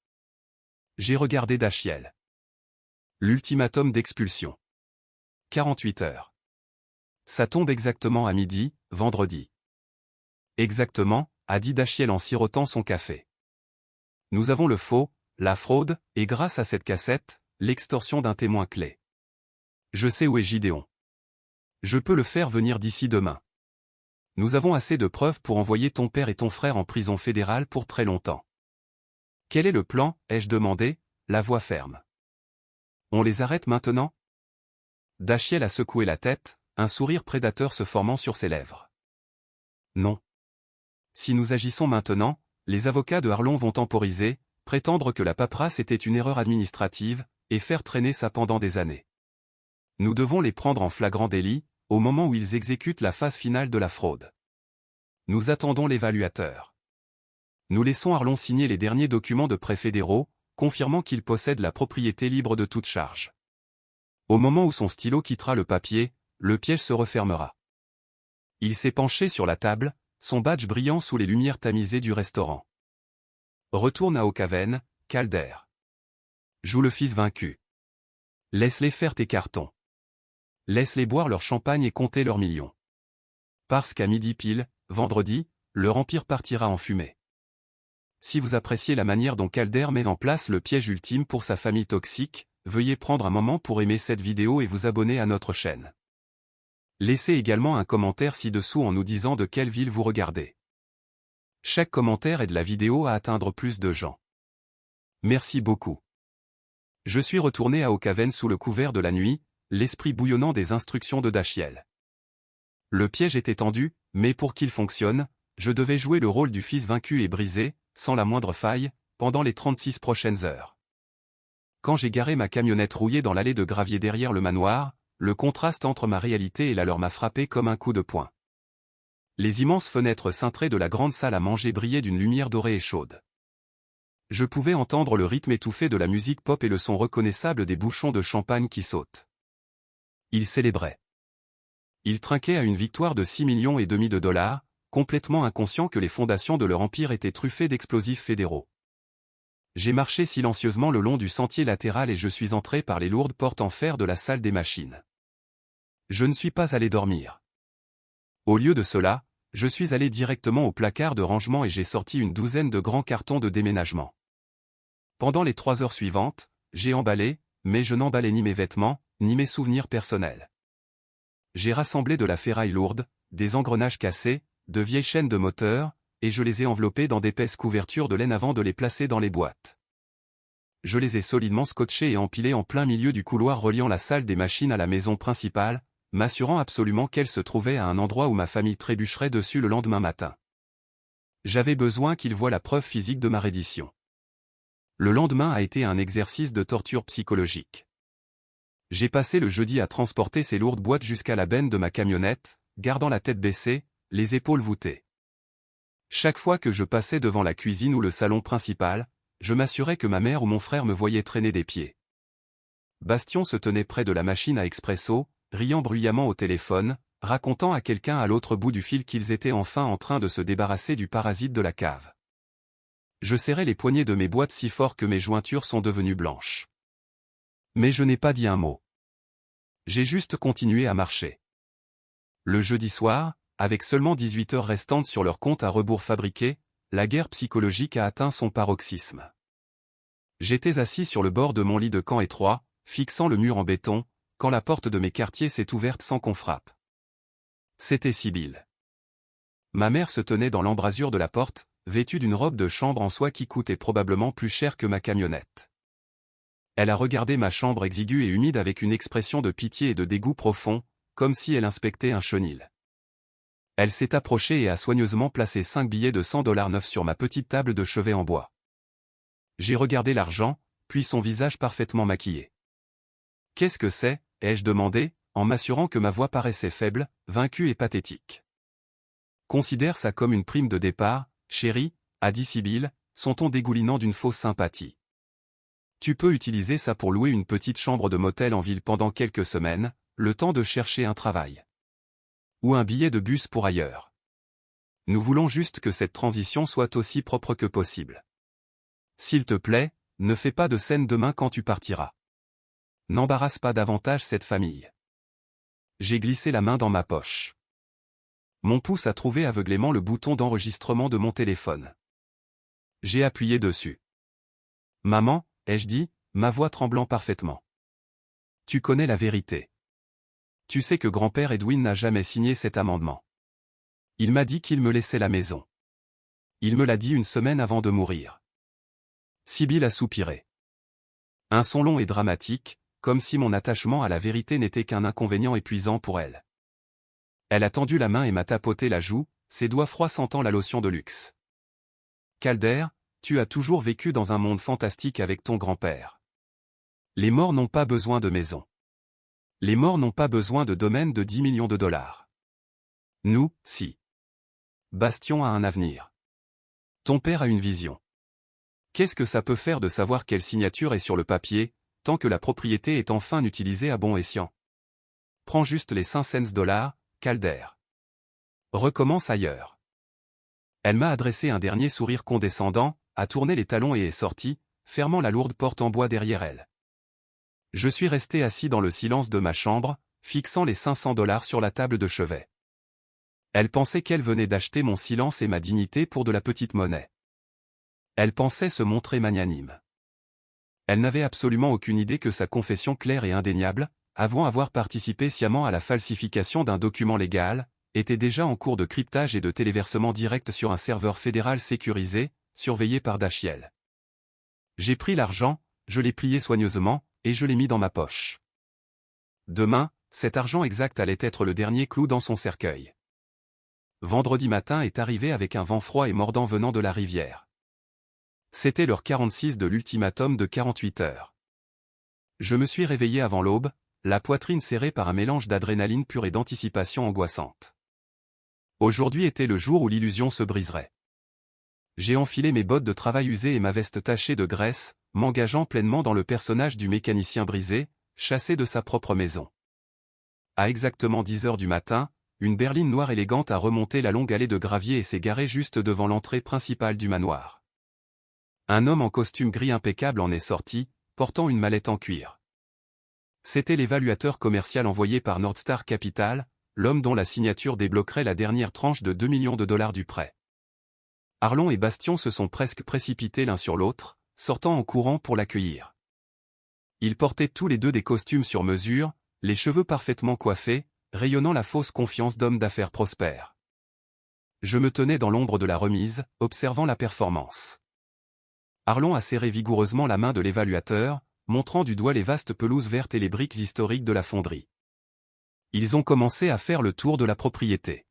J'ai regardé Dachiel. L'ultimatum d'expulsion. 48 heures. Ça tombe exactement à midi, vendredi. Exactement, a dit Dachiel en sirotant son café. Nous avons le faux, la fraude, et grâce à cette cassette, l'extorsion d'un témoin clé. Je sais où est Gideon. Je peux le faire venir d'ici demain. Nous avons assez de preuves pour envoyer ton père et ton frère en prison fédérale pour très longtemps. Quel est le plan, ai-je demandé, la voix ferme. On les arrête maintenant? Dashiell a secoué la tête, un sourire prédateur se formant sur ses lèvres. Non. Si nous agissons maintenant, les avocats de Harlon vont temporiser, prétendre que la paperasse était une erreur administrative, et faire traîner ça pendant des années. Nous devons les prendre en flagrant délit, au moment où ils exécutent la phase finale de la fraude. Nous attendons l'évaluateur. Nous laissons Harlon signer les derniers documents de prêts fédéraux, confirmant qu'il possède la propriété libre de toute charge. Au moment où son stylo quittera le papier, le piège se refermera. Il s'est penché sur la table, son badge brillant sous les lumières tamisées du restaurant. Retourne à Oakhaven, Calder. Joue le fils vaincu. Laisse-les faire tes cartons. Laisse-les boire leur champagne et compter leurs millions. Parce qu'à midi pile, vendredi, leur empire partira en fumée. Si vous appréciez la manière dont Calder met en place le piège ultime pour sa famille toxique, veuillez prendre un moment pour aimer cette vidéo et vous abonner à notre chaîne. Laissez également un commentaire ci-dessous en nous disant de quelle ville vous regardez. Chaque commentaire aide la vidéo à atteindre plus de gens. Merci beaucoup. Je suis retourné à Oakhaven sous le couvert de la nuit, l'esprit bouillonnant des instructions de Dashiell. Le piège était tendu, mais pour qu'il fonctionne, je devais jouer le rôle du fils vaincu et brisé, sans la moindre faille, pendant les 36 prochaines heures. Quand j'ai garé ma camionnette rouillée dans l'allée de gravier derrière le manoir, le contraste entre ma réalité et la leur m'a frappé comme un coup de poing. Les immenses fenêtres cintrées de la grande salle à manger brillaient d'une lumière dorée et chaude. Je pouvais entendre le rythme étouffé de la musique pop et le son reconnaissable des bouchons de champagne qui sautent. Ils célébraient. Ils trinquaient à une victoire de 6,5 millions de dollars, complètement inconscients que les fondations de leur empire étaient truffées d'explosifs fédéraux. J'ai marché silencieusement le long du sentier latéral et je suis entré par les lourdes portes en fer de la salle des machines. Je ne suis pas allé dormir. Au lieu de cela, je suis allé directement au placard de rangement et j'ai sorti une douzaine de grands cartons de déménagement. Pendant les 3 heures suivantes, j'ai emballé, mais je n'emballais ni mes vêtements, ni mes souvenirs personnels. J'ai rassemblé de la ferraille lourde, des engrenages cassés, de vieilles chaînes de moteur, et je les ai enveloppés dans d'épaisses couvertures de laine avant de les placer dans les boîtes. Je les ai solidement scotchés et empilés en plein milieu du couloir reliant la salle des machines à la maison principale, m'assurant absolument qu'elle se trouvait à un endroit où ma famille trébucherait dessus le lendemain matin. J'avais besoin qu'ils voient la preuve physique de ma reddition. Le lendemain a été un exercice de torture psychologique. J'ai passé le jeudi à transporter ces lourdes boîtes jusqu'à la benne de ma camionnette, gardant la tête baissée, les épaules voûtées. Chaque fois que je passais devant la cuisine ou le salon principal, je m'assurais que ma mère ou mon frère me voyaient traîner des pieds. Bastion se tenait près de la machine à expresso, riant bruyamment au téléphone, racontant à quelqu'un à l'autre bout du fil qu'ils étaient enfin en train de se débarrasser du parasite de la cave. Je serrais les poignets de mes boîtes si fort que mes jointures sont devenues blanches. Mais je n'ai pas dit un mot. J'ai juste continué à marcher. Le jeudi soir, avec seulement 18 heures restantes sur leur compte à rebours fabriqué, la guerre psychologique a atteint son paroxysme. J'étais assis sur le bord de mon lit de camp étroit, fixant le mur en béton, quand la porte de mes quartiers s'est ouverte sans qu'on frappe. C'était Sibylle. Ma mère se tenait dans l'embrasure de la porte, vêtue d'une robe de chambre en soie qui coûtait probablement plus cher que ma camionnette. Elle a regardé ma chambre exiguë et humide avec une expression de pitié et de dégoût profond, comme si elle inspectait un chenil. Elle s'est approchée et a soigneusement placé 5 billets de $100 neufs sur ma petite table de chevet en bois. J'ai regardé l'argent, puis son visage parfaitement maquillé. « Qu'est-ce que c'est ?» ai-je demandé, en m'assurant que ma voix paraissait faible, vaincue et pathétique. « Considère ça comme une prime de départ, chérie, » a dit Sibylle, son ton dégoulinant d'une fausse sympathie. « Tu peux utiliser ça pour louer une petite chambre de motel en ville pendant quelques semaines, le temps de chercher un travail. Ou un billet de bus pour ailleurs. Nous voulons juste que cette transition soit aussi propre que possible. S'il te plaît, ne fais pas de scène demain quand tu partiras. N'embarrasse pas davantage cette famille. » J'ai glissé la main dans ma poche. Mon pouce a trouvé aveuglément le bouton d'enregistrement de mon téléphone. J'ai appuyé dessus. « Maman, » ai-je dit, ma voix tremblant parfaitement. « Tu connais la vérité. Tu sais que grand-père Edwin n'a jamais signé cet amendement. Il m'a dit qu'il me laissait la maison. Il me l'a dit une semaine avant de mourir. Sibylle a soupiré. Un son long et dramatique, comme si mon attachement à la vérité n'était qu'un inconvénient épuisant pour elle. Elle a tendu la main et m'a tapoté la joue, ses doigts froids sentant la lotion de luxe. Calder, tu as toujours vécu dans un monde fantastique avec ton grand-père. Les morts n'ont pas besoin de maison. Les morts n'ont pas besoin de domaine de 10 millions de dollars. Nous, si. Bastion a un avenir. Ton père a une vision. Qu'est-ce que ça peut faire de savoir quelle signature est sur le papier, tant que la propriété est enfin utilisée à bon escient? Prends juste les 5 cents dollars, Calder. Recommence ailleurs. Elle m'a adressé un dernier sourire condescendant, a tourné les talons et est sortie, fermant la lourde porte en bois derrière elle. Je suis resté assis dans le silence de ma chambre, fixant les 500 dollars sur la table de chevet. Elle pensait qu'elle venait d'acheter mon silence et ma dignité pour de la petite monnaie. Elle pensait se montrer magnanime. Elle n'avait absolument aucune idée que sa confession claire et indéniable, avant avoir participé sciemment à la falsification d'un document légal, était déjà en cours de cryptage et de téléversement direct sur un serveur fédéral sécurisé, surveillé par Dachiel. J'ai pris l'argent, je l'ai plié soigneusement, et je l'ai mis dans ma poche. Demain, cet argent exact allait être le dernier clou dans son cercueil. Vendredi matin est arrivé avec un vent froid et mordant venant de la rivière. C'était l'heure 46 de l'ultimatum de 48 heures. Je me suis réveillé avant l'aube, la poitrine serrée par un mélange d'adrénaline pure et d'anticipation angoissante. Aujourd'hui était le jour où l'illusion se briserait. J'ai enfilé mes bottes de travail usées et ma veste tachée de graisse, m'engageant pleinement dans le personnage du mécanicien brisé, chassé de sa propre maison. À exactement 10 heures du matin, une berline noire élégante a remonté la longue allée de gravier et s'est garée juste devant l'entrée principale du manoir. Un homme en costume gris impeccable en est sorti, portant une mallette en cuir. C'était l'évaluateur commercial envoyé par Nordstar Capital, l'homme dont la signature débloquerait la dernière tranche de 2 millions de dollars du prêt. Arlon et Bastion se sont presque précipités l'un sur l'autre, sortant en courant pour l'accueillir. Ils portaient tous les deux des costumes sur mesure, les cheveux parfaitement coiffés, rayonnant la fausse confiance d'hommes d'affaires prospères. Je me tenais dans l'ombre de la remise, observant la performance. Arlon a serré vigoureusement la main de l'évaluateur, montrant du doigt les vastes pelouses vertes et les briques historiques de la fonderie. Ils ont commencé à faire le tour de la propriété.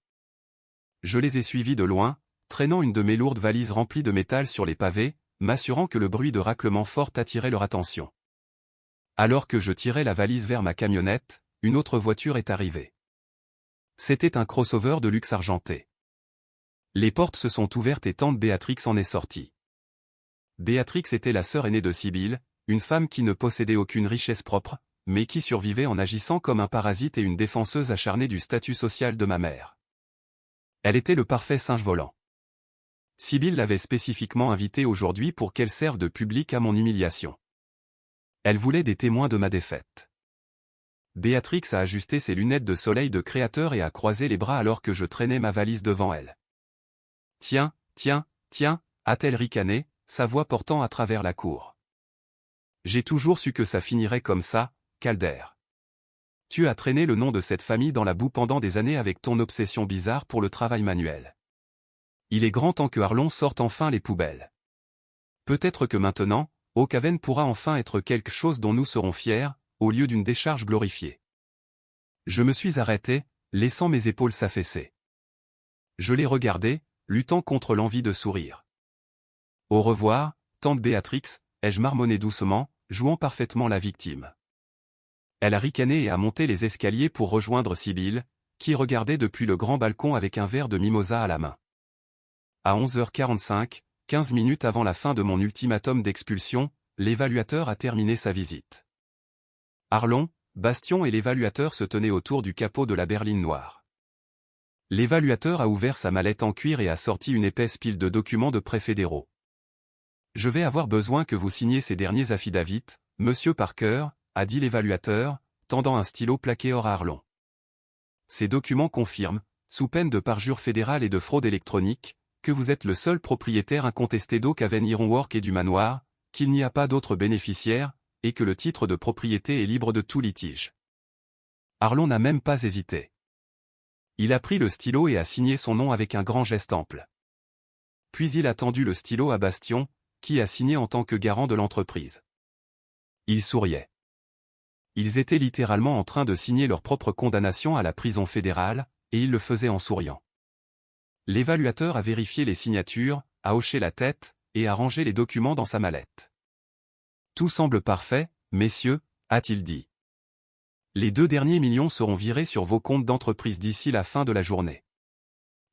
Je les ai suivis de loin, traînant une de mes lourdes valises remplies de métal sur les pavés, m'assurant que le bruit de raclement fort attirait leur attention. Alors que je tirais la valise vers ma camionnette, une autre voiture est arrivée. C'était un crossover de luxe argenté. Les portes se sont ouvertes et tante Béatrix en est sortie. Béatrix était la sœur aînée de Sibylle, une femme qui ne possédait aucune richesse propre, mais qui survivait en agissant comme un parasite et une défenseuse acharnée du statut social de ma mère. Elle était le parfait singe volant. Sibylle l'avait spécifiquement invitée aujourd'hui pour qu'elle serve de public à mon humiliation. Elle voulait des témoins de ma défaite. Béatrix a ajusté ses lunettes de soleil de créateur et a croisé les bras alors que je traînais ma valise devant elle. « Tiens, tiens, tiens » a-t-elle ricané, sa voix portant à travers la cour. J'ai toujours su que ça finirait comme ça, Calder. Tu as traîné le nom de cette famille dans la boue pendant des années avec ton obsession bizarre pour le travail manuel. Il est grand temps que Arlon sorte enfin les poubelles. Peut-être que maintenant, Oakhaven pourra enfin être quelque chose dont nous serons fiers, au lieu d'une décharge glorifiée. Je me suis arrêté, laissant mes épaules s'affaisser. Je l'ai regardé, luttant contre l'envie de sourire. Au revoir, tante Béatrix, ai-je marmonné doucement, jouant parfaitement la victime. Elle a ricané et a monté les escaliers pour rejoindre Sibylle, qui regardait depuis le grand balcon avec un verre de mimosa à la main. À 11h45, 15 minutes avant la fin de mon ultimatum d'expulsion, l'évaluateur a terminé sa visite. Arlon, Bastion et l'évaluateur se tenaient autour du capot de la berline noire. L'évaluateur a ouvert sa mallette en cuir et a sorti une épaisse pile de documents de prêts fédéraux. Je vais avoir besoin que vous signiez ces derniers affidavits, monsieur Parker, a dit l'évaluateur, tendant un stylo plaqué or à Arlon. Ces documents confirment, sous peine de parjure fédérale et de fraude électronique, que vous êtes le seul propriétaire incontesté d'Oakhaven Ironworks et du manoir, qu'il n'y a pas d'autres bénéficiaires, et que le titre de propriété est libre de tout litige. Arlon n'a même pas hésité. Il a pris le stylo et a signé son nom avec un grand geste ample. Puis il a tendu le stylo à Bastion, qui a signé en tant que garant de l'entreprise. Ils souriaient. Ils étaient littéralement en train de signer leur propre condamnation à la prison fédérale, et ils le faisaient en souriant. L'évaluateur a vérifié les signatures, a hoché la tête, et a rangé les documents dans sa mallette. Tout semble parfait, messieurs, a-t-il dit. Les 2 derniers millions seront virés sur vos comptes d'entreprise d'ici la fin de la journée.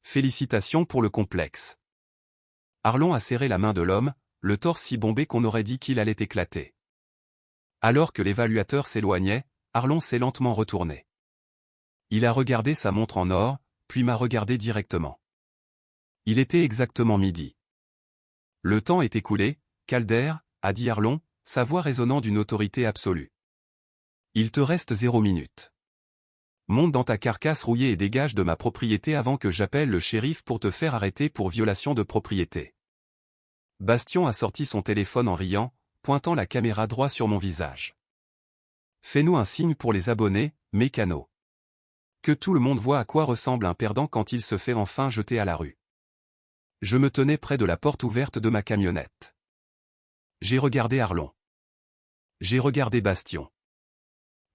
Félicitations pour le complexe. Arlon a serré la main de l'homme, le torse si bombé qu'on aurait dit qu'il allait éclater. Alors que l'évaluateur s'éloignait, Arlon s'est lentement retourné. Il a regardé sa montre en or, puis m'a regardé directement. Il était exactement midi. Le temps est écoulé, Calder, a dit Arlon, sa voix résonnant d'une autorité absolue. Il te reste 0 minute. Monte dans ta carcasse rouillée et dégage de ma propriété avant que j'appelle le shérif pour te faire arrêter pour violation de propriété. Bastion a sorti son téléphone en riant, pointant la caméra droit sur mon visage. Fais-nous un signe pour les abonnés, mécano. Que tout le monde voit à quoi ressemble un perdant quand il se fait enfin jeter à la rue. Je me tenais près de la porte ouverte de ma camionnette. J'ai regardé Arlon. J'ai regardé Bastion.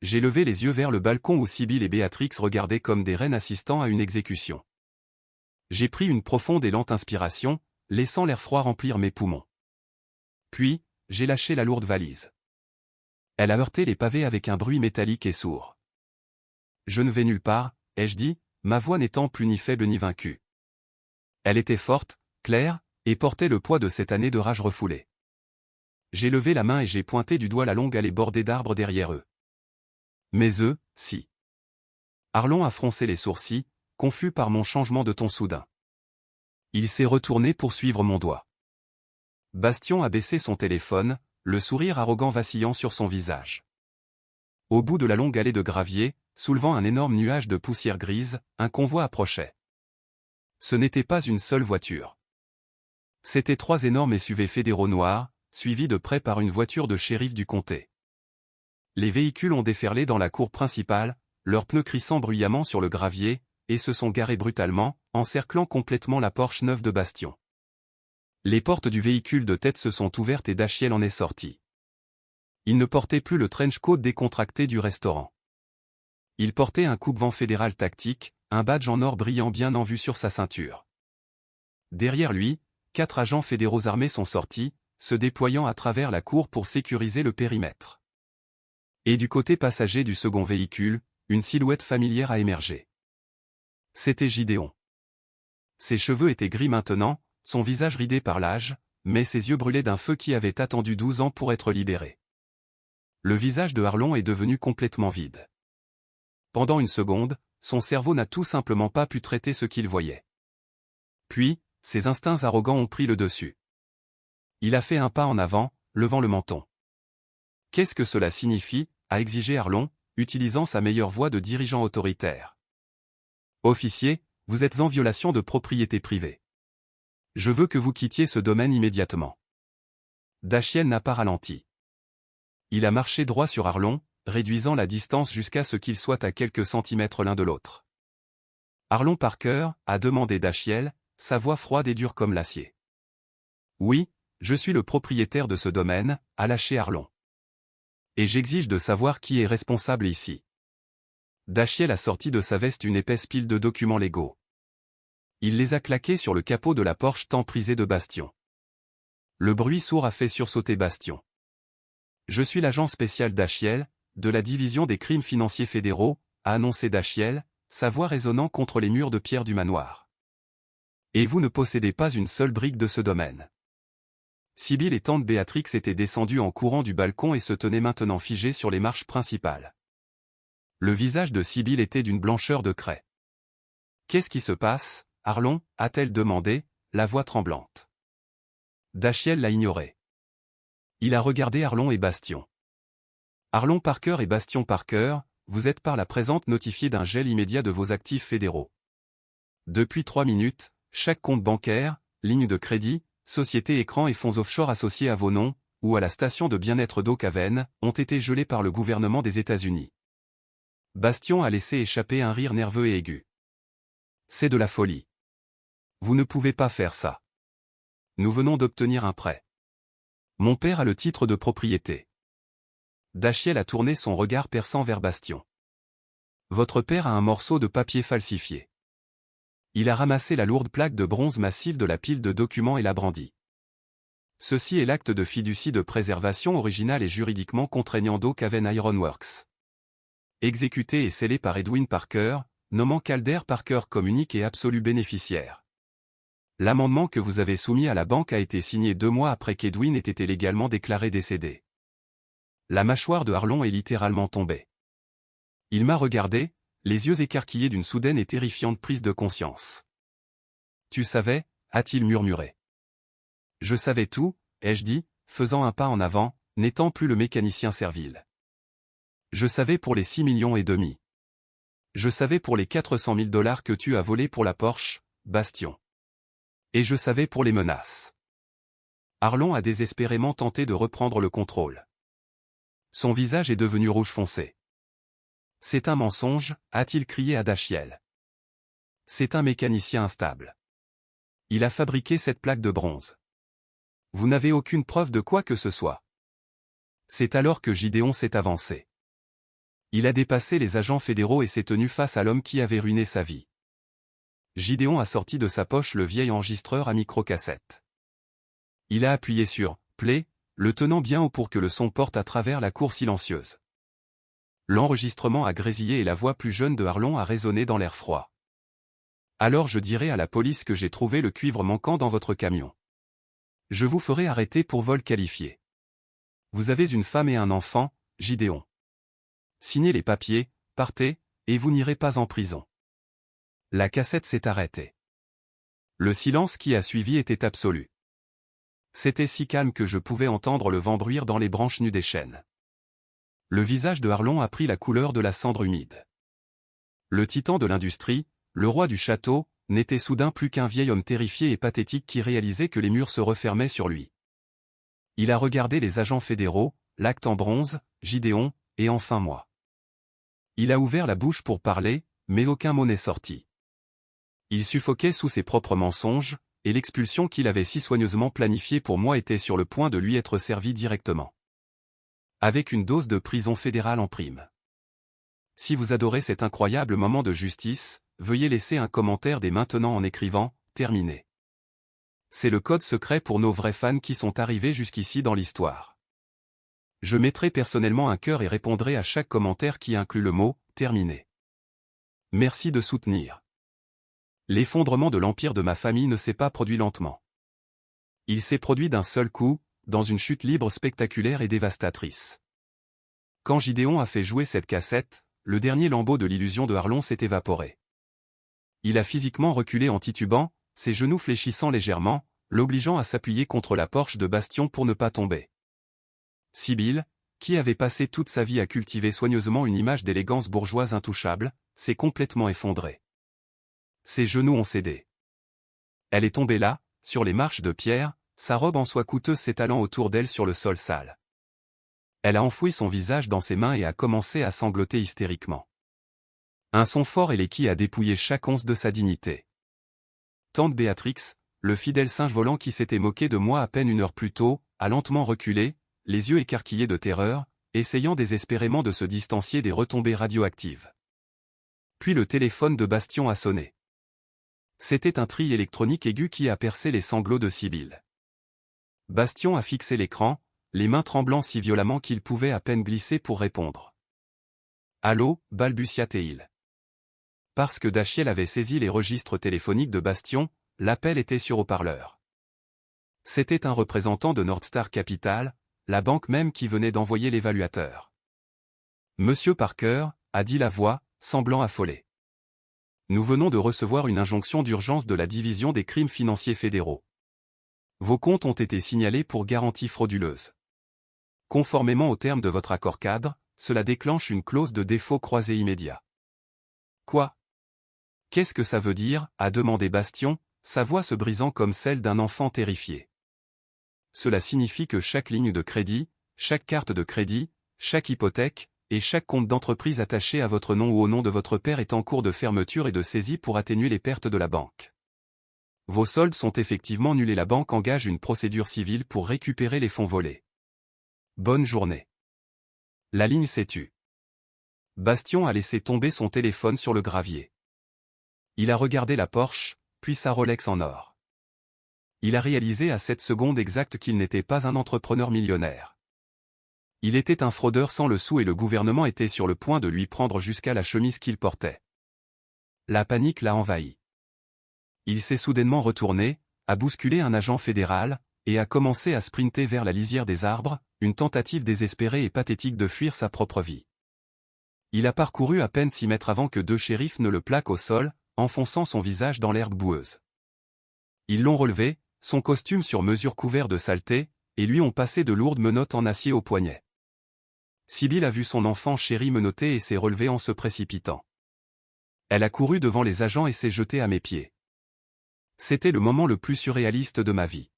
J'ai levé les yeux vers le balcon où Sibylle et Béatrix regardaient comme des reines assistant à une exécution. J'ai pris une profonde et lente inspiration, laissant l'air froid remplir mes poumons. Puis, j'ai lâché la lourde valise. Elle a heurté les pavés avec un bruit métallique et sourd. Je ne vais nulle part, ai-je dit, ma voix n'étant plus ni faible ni vaincue. Elle était forte, claire, et portait le poids de cette année de rage refoulée. J'ai levé la main et j'ai pointé du doigt la longue allée bordée d'arbres derrière eux. Mais eux, si. Arlon a froncé les sourcils, confus par mon changement de ton soudain. Il s'est retourné pour suivre mon doigt. Bastion a baissé son téléphone, le sourire arrogant vacillant sur son visage. Au bout de la longue allée de gravier, soulevant un énorme nuage de poussière grise, un convoi approchait. Ce n'était pas une seule voiture. C'étaient 3 énormes SUV fédéraux noirs, suivis de près par une voiture de shérif du comté. Les véhicules ont déferlé dans la cour principale, leurs pneus crissant bruyamment sur le gravier, et se sont garés brutalement, encerclant complètement la Porsche neuve de Bastion. Les portes du véhicule de tête se sont ouvertes et Dachiel en est sorti. Il ne portait plus le trench coat décontracté du restaurant. Il portait un coupe-vent fédéral tactique, un badge en or brillant bien en vue sur sa ceinture. Derrière lui, 4 agents fédéraux armés sont sortis, se déployant à travers la cour pour sécuriser le périmètre. Et du côté passager du second véhicule, une silhouette familière a émergé. C'était Gideon. Ses cheveux étaient gris maintenant, son visage ridé par l'âge, mais ses yeux brûlaient d'un feu qui avait attendu 12 ans pour être libéré. Le visage de Arlon est devenu complètement vide. Pendant une seconde, son cerveau n'a tout simplement pas pu traiter ce qu'il voyait. Puis, ses instincts arrogants ont pris le dessus. Il a fait un pas en avant, levant le menton. Qu'est-ce que cela signifie, a exigé Arlon, utilisant sa meilleure voix de dirigeant autoritaire. Officier, vous êtes en violation de propriété privée. Je veux que vous quittiez ce domaine immédiatement. Dachiel n'a pas ralenti. Il a marché droit sur Arlon, réduisant la distance jusqu'à ce qu'ils soient à quelques centimètres l'un de l'autre. Arlon Parker, a demandé Dachiel, sa voix froide et dure comme l'acier. Oui, je suis le propriétaire de ce domaine, a lâché Arlon. Et j'exige de savoir qui est responsable ici. Dachiel a sorti de sa veste une épaisse pile de documents légaux. Il les a claqués sur le capot de la Porsche tant prisée de Bastion. Le bruit sourd a fait sursauter Bastion. Je suis l'agent spécial Dachiel, de la division des crimes financiers fédéraux, a annoncé Dachiel, sa voix résonnant contre les murs de pierre du manoir. Et vous ne possédez pas une seule brique de ce domaine. Sibylle et tante Béatrix étaient descendues en courant du balcon et se tenaient maintenant figées sur les marches principales. Le visage de Sibylle était d'une blancheur de craie. Qu'est-ce qui se passe, Arlon, a-t-elle demandé, la voix tremblante. Dachiel l'a ignoré. Il a regardé Arlon et Bastion. Arlon Parker et Bastion Parker, vous êtes par la présente notifiés d'un gel immédiat de vos actifs fédéraux. Depuis 3 minutes, chaque compte bancaire, ligne de crédit, société écran et fonds offshore associés à vos noms, ou à la station de bien-être d'Oak Haven, ont été gelés par le gouvernement des États-Unis. Bastion a laissé échapper un rire nerveux et aigu. C'est de la folie. Vous ne pouvez pas faire ça. Nous venons d'obtenir un prêt. Mon père a le titre de propriété. Dachiel a tourné son regard perçant vers Bastion. Votre père a un morceau de papier falsifié. Il a ramassé la lourde plaque de bronze massive de la pile de documents et l'a brandie. Ceci est l'acte de fiducie de préservation original et juridiquement contraignant d'Oak-Haven Ironworks. Exécuté et scellé par Edwin Parker, nommant Calder Parker comme unique et absolu bénéficiaire. L'amendement que vous avez soumis à la banque a été signé 2 mois après qu'Edwin ait été légalement déclaré décédé. La mâchoire de Arlon est littéralement tombée. Il m'a regardé, les yeux écarquillés d'une soudaine et terrifiante prise de conscience. Tu savais, a-t-il murmuré. Je savais tout, ai-je dit, faisant un pas en avant, n'étant plus le mécanicien servile. Je savais pour les 6,5 millions. Je savais pour les 400 000 $ que tu as volés pour la Porsche, Bastion. Et je savais pour les menaces. Arlon a désespérément tenté de reprendre le contrôle. Son visage est devenu rouge foncé. C'est un mensonge, a-t-il crié à Dachiel. C'est un mécanicien instable. Il a fabriqué cette plaque de bronze. Vous n'avez aucune preuve de quoi que ce soit. C'est alors que Gideon s'est avancé. Il a dépassé les agents fédéraux et s'est tenu face à l'homme qui avait ruiné sa vie. Gideon a sorti de sa poche le vieil enregistreur à microcassette. Il a appuyé sur « Play », le tenant bien haut pour que le son porte à travers la cour silencieuse. L'enregistrement a grésillé et la voix plus jeune de Arlon a résonné dans l'air froid. Alors je dirai à la police que j'ai trouvé le cuivre manquant dans votre camion. Je vous ferai arrêter pour vol qualifié. Vous avez une femme et un enfant, Gideon. Signez les papiers, partez, et vous n'irez pas en prison. La cassette s'est arrêtée. Le silence qui a suivi était absolu. C'était si calme que je pouvais entendre le vent bruire dans les branches nues des chênes. Le visage de Arlon a pris la couleur de la cendre humide. Le titan de l'industrie, le roi du château, n'était soudain plus qu'un vieil homme terrifié et pathétique qui réalisait que les murs se refermaient sur lui. Il a regardé les agents fédéraux, l'acte en bronze, Gideon, et enfin moi. Il a ouvert la bouche pour parler, mais aucun mot n'est sorti. Il suffoquait sous ses propres mensonges, et l'expulsion qu'il avait si soigneusement planifiée pour moi était sur le point de lui être servie directement. Avec une dose de prison fédérale en prime. Si vous adorez cet incroyable moment de justice, veuillez laisser un commentaire dès maintenant en écrivant « Terminé ». C'est le code secret pour nos vrais fans qui sont arrivés jusqu'ici dans l'histoire. Je mettrai personnellement un cœur et répondrai à chaque commentaire qui inclut le mot « Terminé ». Merci de soutenir. L'effondrement de l'empire de ma famille ne s'est pas produit lentement. Il s'est produit d'un seul coup, dans une chute libre spectaculaire et dévastatrice. Quand Gideon a fait jouer cette cassette, le dernier lambeau de l'illusion de Arlon s'est évaporé. Il a physiquement reculé en titubant, ses genoux fléchissant légèrement, l'obligeant à s'appuyer contre la porche de Bastion pour ne pas tomber. Sibylle, qui avait passé toute sa vie à cultiver soigneusement une image d'élégance bourgeoise intouchable, s'est complètement effondrée. Ses genoux ont cédé. Elle est tombée là, sur les marches de pierre, sa robe en soie coûteuse s'étalant autour d'elle sur le sol sale. Elle a enfoui son visage dans ses mains et a commencé à sangloter hystériquement. Un son fort et l'équi a dépouillé chaque once de sa dignité. Tante Béatrix, le fidèle singe volant qui s'était moqué de moi à peine 1 heure plus tôt, a lentement reculé, les yeux écarquillés de terreur, essayant désespérément de se distancier des retombées radioactives. Puis le téléphone de Bastion a sonné. C'était un tri électronique aigu qui a percé les sanglots de Sibylle. Bastion a fixé l'écran, les mains tremblant si violemment qu'il pouvait à peine glisser pour répondre. « Allô » balbutia-t-il. Parce que Dachiel avait saisi les registres téléphoniques de Bastion, l'appel était sur haut-parleur. C'était un représentant de Northstar Capital, la banque même qui venait d'envoyer l'évaluateur. « Monsieur Parker » a dit la voix, semblant affolée. « Nous venons de recevoir une injonction d'urgence de la division des crimes financiers fédéraux. Vos comptes ont été signalés pour garantie frauduleuse. Conformément aux termes de votre accord cadre, cela déclenche une clause de défaut croisé immédiat. » Quoi ? Qu'est-ce que ça veut dire ? A demandé Bastion, sa voix se brisant comme celle d'un enfant terrifié. Cela signifie que chaque ligne de crédit, chaque carte de crédit, chaque hypothèque, et chaque compte d'entreprise attaché à votre nom ou au nom de votre père est en cours de fermeture et de saisie pour atténuer les pertes de la banque. vos soldes sont effectivement nuls et la banque engage une procédure civile pour récupérer les fonds volés. Bonne journée. La ligne s'est tue. Bastien a laissé tomber son téléphone sur le gravier. Il a regardé la Porsche, puis sa Rolex en or. Il a réalisé à cette seconde exacte qu'il n'était pas un entrepreneur millionnaire. Il était un fraudeur sans le sou et le gouvernement était sur le point de lui prendre jusqu'à la chemise qu'il portait. La panique l'a envahi. Il s'est soudainement retourné, a bousculé un agent fédéral, et a commencé à sprinter vers la lisière des arbres, une tentative désespérée et pathétique de fuir sa propre vie. Il a parcouru à peine 6 mètres avant que 2 shérifs ne le plaquent au sol, enfonçant son visage dans l'herbe boueuse. Ils l'ont relevé, son costume sur mesure couvert de saleté, et lui ont passé de lourdes menottes en acier au poignet. Sibylle a vu son enfant chéri menotté et s'est relevée en se précipitant. Elle a couru devant les agents et s'est jetée à mes pieds. C'était le moment le plus surréaliste de ma vie.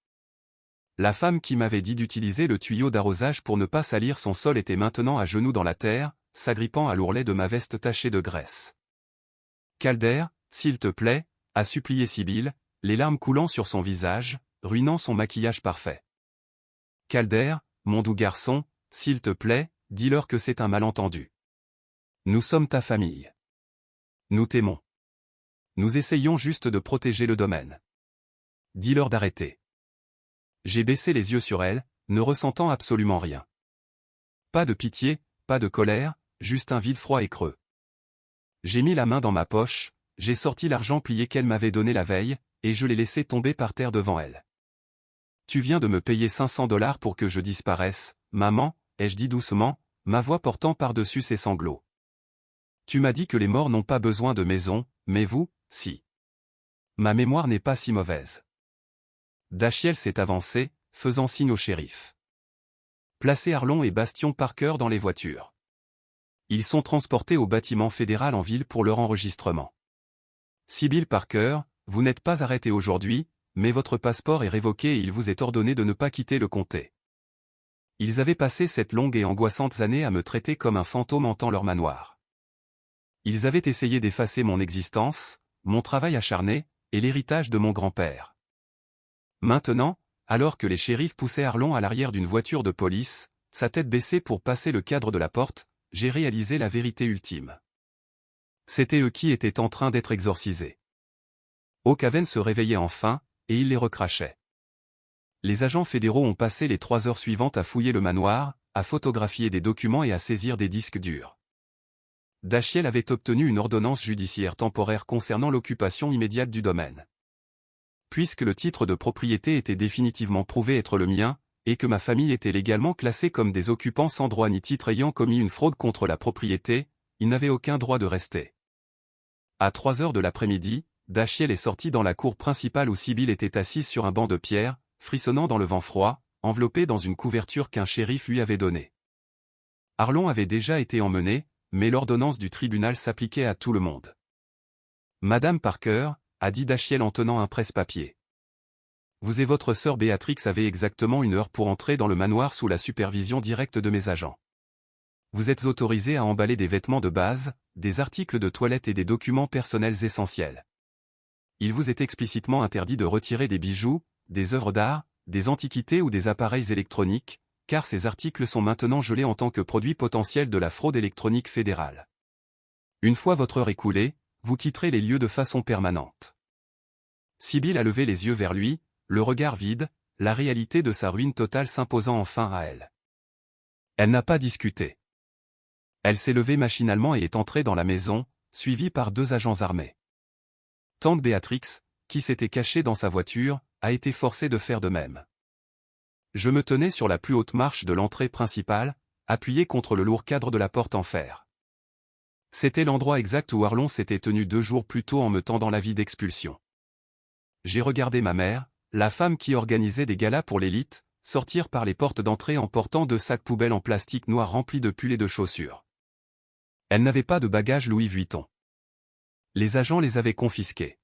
La femme qui m'avait dit d'utiliser le tuyau d'arrosage pour ne pas salir son sol était maintenant à genoux dans la terre, s'agrippant à l'ourlet de ma veste tachée de graisse. Calder, s'il te plaît, a supplié Sibylle, les larmes coulant sur son visage, ruinant son maquillage parfait. Calder, mon doux garçon, s'il te plaît, dis-leur que c'est un malentendu. Nous sommes ta famille. Nous t'aimons. Nous essayons juste de protéger le domaine. Dis-leur d'arrêter. J'ai baissé les yeux sur elle, ne ressentant absolument rien. Pas de pitié, pas de colère, juste un vide froid et creux. J'ai mis la main dans ma poche, j'ai sorti l'argent plié qu'elle m'avait donné la veille, et je l'ai laissé tomber par terre devant elle. Tu viens de me payer $500 pour que je disparaisse, maman, ai-je dit doucement, ma voix portant par-dessus ses sanglots. Tu m'as dit que les morts n'ont pas besoin de maison, mais vous, si. Ma mémoire n'est pas si mauvaise. Dashiell s'est avancé, faisant signe au shérif. Placez Arlon et Bastien Parker dans les voitures. Ils sont transportés au bâtiment fédéral en ville pour leur enregistrement. Sibylle Parker, vous n'êtes pas arrêtée aujourd'hui, mais votre passeport est révoqué et il vous est ordonné de ne pas quitter le comté. Ils avaient passé cette longue et angoissante année à me traiter comme un fantôme hantant leur manoir. Ils avaient essayé d'effacer mon existence, mon travail acharné, et l'héritage de mon grand-père. Maintenant, alors que les shérifs poussaient Arlon à l'arrière d'une voiture de police, sa tête baissée pour passer le cadre de la porte, j'ai réalisé la vérité ultime. C'étaient eux qui étaient en train d'être exorcisés. Oakhaven se réveillait enfin, et il les recrachait. Les agents fédéraux ont passé les 3 heures suivantes à fouiller le manoir, à photographier des documents et à saisir des disques durs. Dashiell avait obtenu une ordonnance judiciaire temporaire concernant l'occupation immédiate du domaine. Puisque le titre de propriété était définitivement prouvé être le mien, et que ma famille était légalement classée comme des occupants sans droit ni titre ayant commis une fraude contre la propriété, ils n'avaient aucun droit de rester. À 3 heures de l'après-midi, Dashiell est sorti dans la cour principale où Sibylle était assise sur un banc de pierre, frissonnant dans le vent froid, enveloppée dans une couverture qu'un shérif lui avait donnée. Arlon avait déjà été emmené, mais l'ordonnance du tribunal s'appliquait à tout le monde. Madame Parker, a dit Dashiell en tenant un presse-papier. Vous et votre sœur Béatrix avez exactement 1 heure pour entrer dans le manoir sous la supervision directe de mes agents. Vous êtes autorisé à emballer des vêtements de base, des articles de toilette et des documents personnels essentiels. Il vous est explicitement interdit de retirer des bijoux, des œuvres d'art, des antiquités ou des appareils électroniques, car ces articles sont maintenant gelés en tant que produits potentiels de la fraude électronique fédérale. Une fois votre heure écoulée, vous quitterez les lieux de façon permanente. Sibylle a levé les yeux vers lui, le regard vide, la réalité de sa ruine totale s'imposant enfin à elle. Elle n'a pas discuté. Elle s'est levée machinalement et est entrée dans la maison, suivie par 2 agents armés. Tante Béatrix, qui s'était cachée dans sa voiture, a été forcée de faire de même. Je me tenais sur la plus haute marche de l'entrée principale, appuyé contre le lourd cadre de la porte en fer. C'était l'endroit exact où Arlon s'était tenu 2 jours plus tôt en me tendant l'avis d'expulsion. J'ai regardé ma mère, la femme qui organisait des galas pour l'élite, sortir par les portes d'entrée en portant 2 sacs poubelles en plastique noir remplis de pulls et de chaussures. Elle n'avait pas de bagages Louis Vuitton. Les agents les avaient confisqués.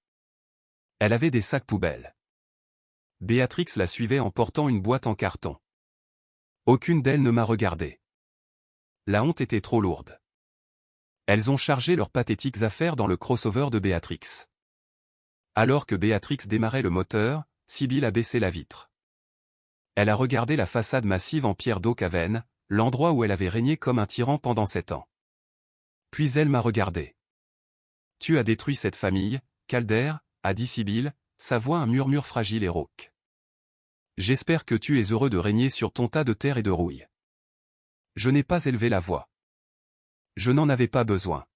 Elle avait des sacs poubelles. Béatrix la suivait en portant une boîte en carton. Aucune d'elles ne m'a regardé. La honte était trop lourde. Elles ont chargé leurs pathétiques affaires dans le crossover de Béatrix. Alors que Béatrix démarrait le moteur, Sibylle a baissé la vitre. Elle a regardé la façade massive en pierre d'Oak-Haven, l'endroit où elle avait régné comme un tyran pendant 7 ans. Puis elle m'a regardé. « Tu as détruit cette famille, Calder, » a dit Sibylle, sa voix un murmure fragile et rauque. « J'espère que tu es heureux de régner sur ton tas de terre et de rouille. » Je n'ai pas élevé la voix. Je n'en avais pas besoin.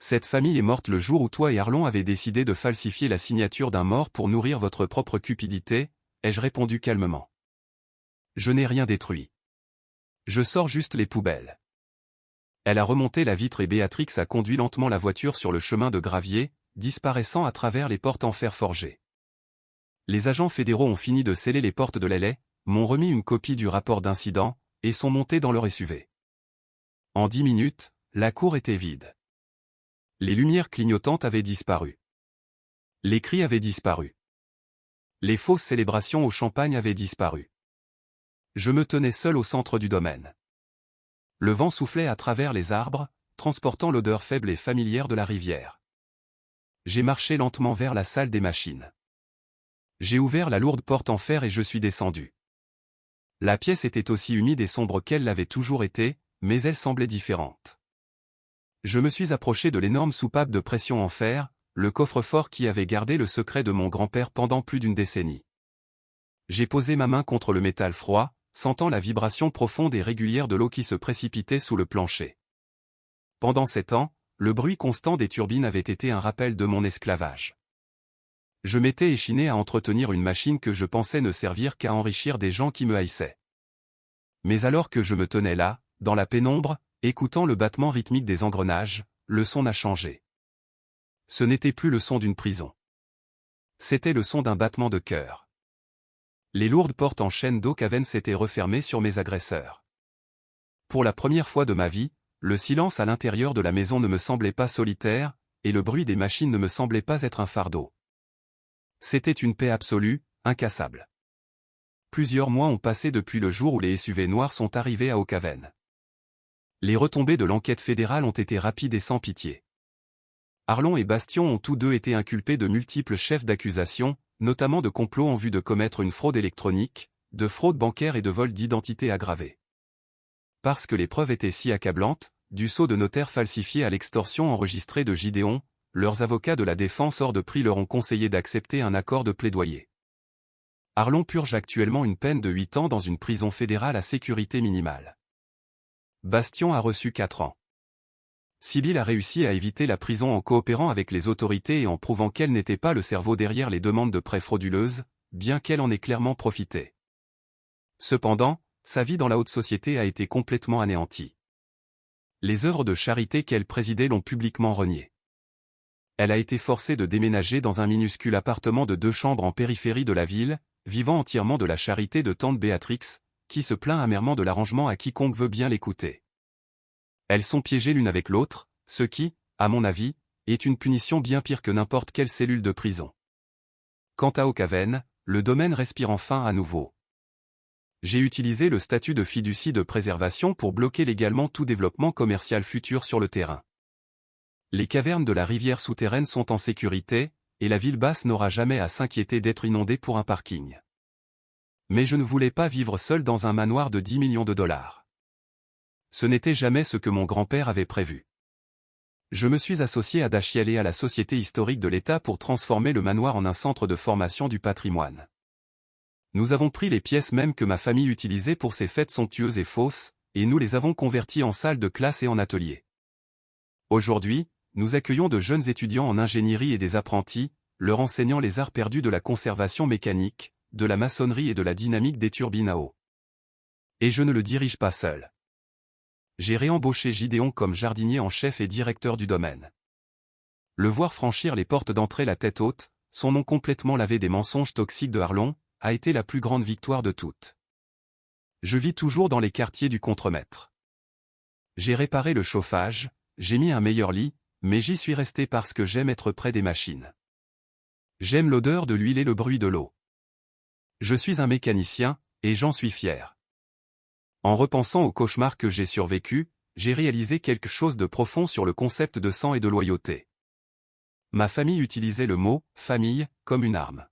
Cette famille est morte le jour où toi et Arlon avez décidé de falsifier la signature d'un mort pour nourrir votre propre cupidité, ai-je répondu calmement. Je n'ai rien détruit. Je sors juste les poubelles. Elle a remonté la vitre et Béatrix a conduit lentement la voiture sur le chemin de gravier, disparaissant à travers les portes en fer forgé. Les agents fédéraux ont fini de sceller les portes de l'Elay, m'ont remis une copie du rapport d'incident, et sont montés dans leur SUV. En 10 minutes, la cour était vide. Les lumières clignotantes avaient disparu. Les cris avaient disparu. Les fausses célébrations au champagne avaient disparu. Je me tenais seul au centre du domaine. Le vent soufflait à travers les arbres, transportant l'odeur faible et familière de la rivière. J'ai marché lentement vers la salle des machines. J'ai ouvert la lourde porte en fer et je suis descendu. La pièce était aussi humide et sombre qu'elle l'avait toujours été, mais elle semblait différente. Je me suis approché de l'énorme soupape de pression en fer, le coffre-fort qui avait gardé le secret de mon grand-père pendant plus d'une décennie. J'ai posé ma main contre le métal froid, sentant la vibration profonde et régulière de l'eau qui se précipitait sous le plancher. Pendant 7 ans, le bruit constant des turbines avait été un rappel de mon esclavage. Je m'étais échiné à entretenir une machine que je pensais ne servir qu'à enrichir des gens qui me haïssaient. Mais alors que je me tenais là, dans la pénombre, écoutant le battement rythmique des engrenages, le son a changé. Ce n'était plus le son d'une prison. C'était le son d'un battement de cœur. Les lourdes portes en chêne d'Oak-Haven s'étaient refermées sur mes agresseurs. Pour la première fois de ma vie, le silence à l'intérieur de la maison ne me semblait pas solitaire, et le bruit des machines ne me semblait pas être un fardeau. C'était une paix absolue, incassable. Plusieurs mois ont passé depuis le jour où les SUV noirs sont arrivés à Oak-Haven. Les retombées de l'enquête fédérale ont été rapides et sans pitié. Arlon et Bastion ont tous deux été inculpés de multiples chefs d'accusation, notamment de complot en vue de commettre une fraude électronique, de fraude bancaire et de vol d'identité aggravé. Parce que les preuves étaient si accablantes, du sceau de notaire falsifié à l'extorsion enregistrée de Gideon, leurs avocats de la défense hors de prix leur ont conseillé d'accepter un accord de plaidoyer. Arlon purge actuellement une peine de 8 ans dans une prison fédérale à sécurité minimale. Bastion a reçu 4 ans. Sibylle a réussi à éviter la prison en coopérant avec les autorités et en prouvant qu'elle n'était pas le cerveau derrière les demandes de prêts frauduleuses, bien qu'elle en ait clairement profité. Cependant, sa vie dans la haute société a été complètement anéantie. Les œuvres de charité qu'elle présidait l'ont publiquement reniée. Elle a été forcée de déménager dans un minuscule appartement de 2 chambres en périphérie de la ville, vivant entièrement de la charité de tante Béatrix, qui se plaint amèrement de l'arrangement à quiconque veut bien l'écouter. Elles sont piégées l'une avec l'autre, ce qui, à mon avis, est une punition bien pire que n'importe quelle cellule de prison. Quant à Oak-Haven, le domaine respire enfin à nouveau. J'ai utilisé le statut de fiducie de préservation pour bloquer légalement tout développement commercial futur sur le terrain. Les cavernes de la rivière souterraine sont en sécurité, et la ville basse n'aura jamais à s'inquiéter d'être inondée pour un parking. Mais je ne voulais pas vivre seul dans un manoir de 10 millions de dollars. Ce n'était jamais ce que mon grand-père avait prévu. Je me suis associé à Dachiel et à la Société historique de l'État pour transformer le manoir en un centre de formation du patrimoine. Nous avons pris les pièces mêmes que ma famille utilisait pour ses fêtes somptueuses et fausses, et nous les avons converties en salles de classe et en ateliers. Aujourd'hui, nous accueillons de jeunes étudiants en ingénierie et des apprentis, leur enseignant les arts perdus de la conservation mécanique, de la maçonnerie et de la dynamique des turbines à eau. Et je ne le dirige pas seul. J'ai réembauché Gideon comme jardinier en chef et directeur du domaine. Le voir franchir les portes d'entrée la tête haute, son nom complètement lavé des mensonges toxiques de Arlon, a été la plus grande victoire de toutes. Je vis toujours dans les quartiers du contremaître. J'ai réparé le chauffage, j'ai mis un meilleur lit, mais j'y suis resté parce que j'aime être près des machines. J'aime l'odeur de l'huile et le bruit de l'eau. Je suis un mécanicien, et j'en suis fier. En repensant au cauchemar que j'ai survécu, j'ai réalisé quelque chose de profond sur le concept de sang et de loyauté. Ma famille utilisait le mot « famille » comme une arme.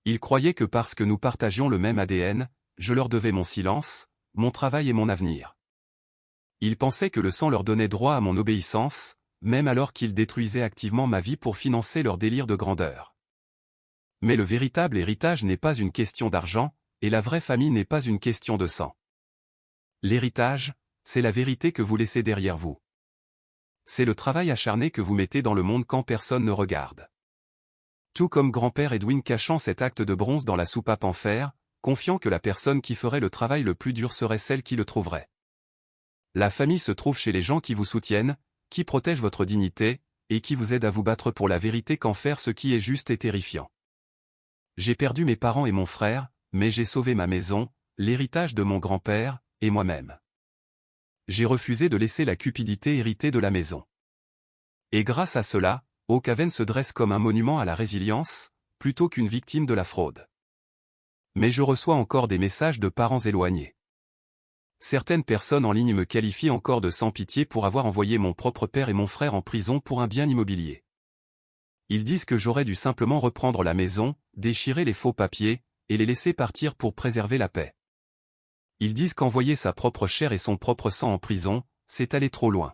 Ils croyaient que parce que nous partagions le même ADN, je leur devais mon silence, mon travail et mon avenir. Ils pensaient que le sang leur donnait droit à mon obéissance, même alors qu'ils détruisaient activement ma vie pour financer leur délire de grandeur. Mais le véritable héritage n'est pas une question d'argent, et la vraie famille n'est pas une question de sang. L'héritage, c'est la vérité que vous laissez derrière vous. C'est le travail acharné que vous mettez dans le monde quand personne ne regarde. Tout comme grand-père Edwin cachant cet acte de bronze dans la soupape en fer, confiant que la personne qui ferait le travail le plus dur serait celle qui le trouverait. La famille se trouve chez les gens qui vous soutiennent, qui protègent votre dignité, et qui vous aident à vous battre pour la vérité quand faire ce qui est juste est terrifiant. J'ai perdu mes parents et mon frère, mais j'ai sauvé ma maison, l'héritage de mon grand-père, et moi-même. J'ai refusé de laisser la cupidité hériter de la maison. Et grâce à cela, Oakhaven se dresse comme un monument à la résilience, plutôt qu'une victime de la fraude. Mais je reçois encore des messages de parents éloignés. Certaines personnes en ligne me qualifient encore de sans-pitié pour avoir envoyé mon propre père et mon frère en prison pour un bien immobilier. Ils disent que j'aurais dû simplement reprendre la maison, déchirer les faux papiers, et les laisser partir pour préserver la paix. Ils disent qu'envoyer sa propre chair et son propre sang en prison, c'est aller trop loin.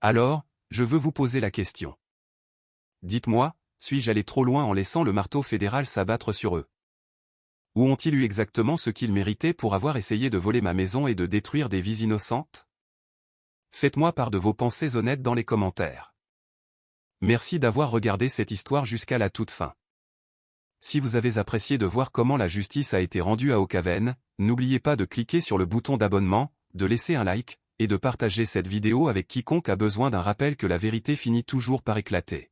Alors, je veux vous poser la question. Dites-moi, suis-je allé trop loin en laissant le marteau fédéral s'abattre sur eux? Où ont-ils eu exactement ce qu'ils méritaient pour avoir essayé de voler ma maison et de détruire des vies innocentes? Faites-moi part de vos pensées honnêtes dans les commentaires. Merci d'avoir regardé cette histoire jusqu'à la toute fin. Si vous avez apprécié de voir comment la justice a été rendue à Oakhaven, n'oubliez pas de cliquer sur le bouton d'abonnement, de laisser un like, et de partager cette vidéo avec quiconque a besoin d'un rappel que la vérité finit toujours par éclater.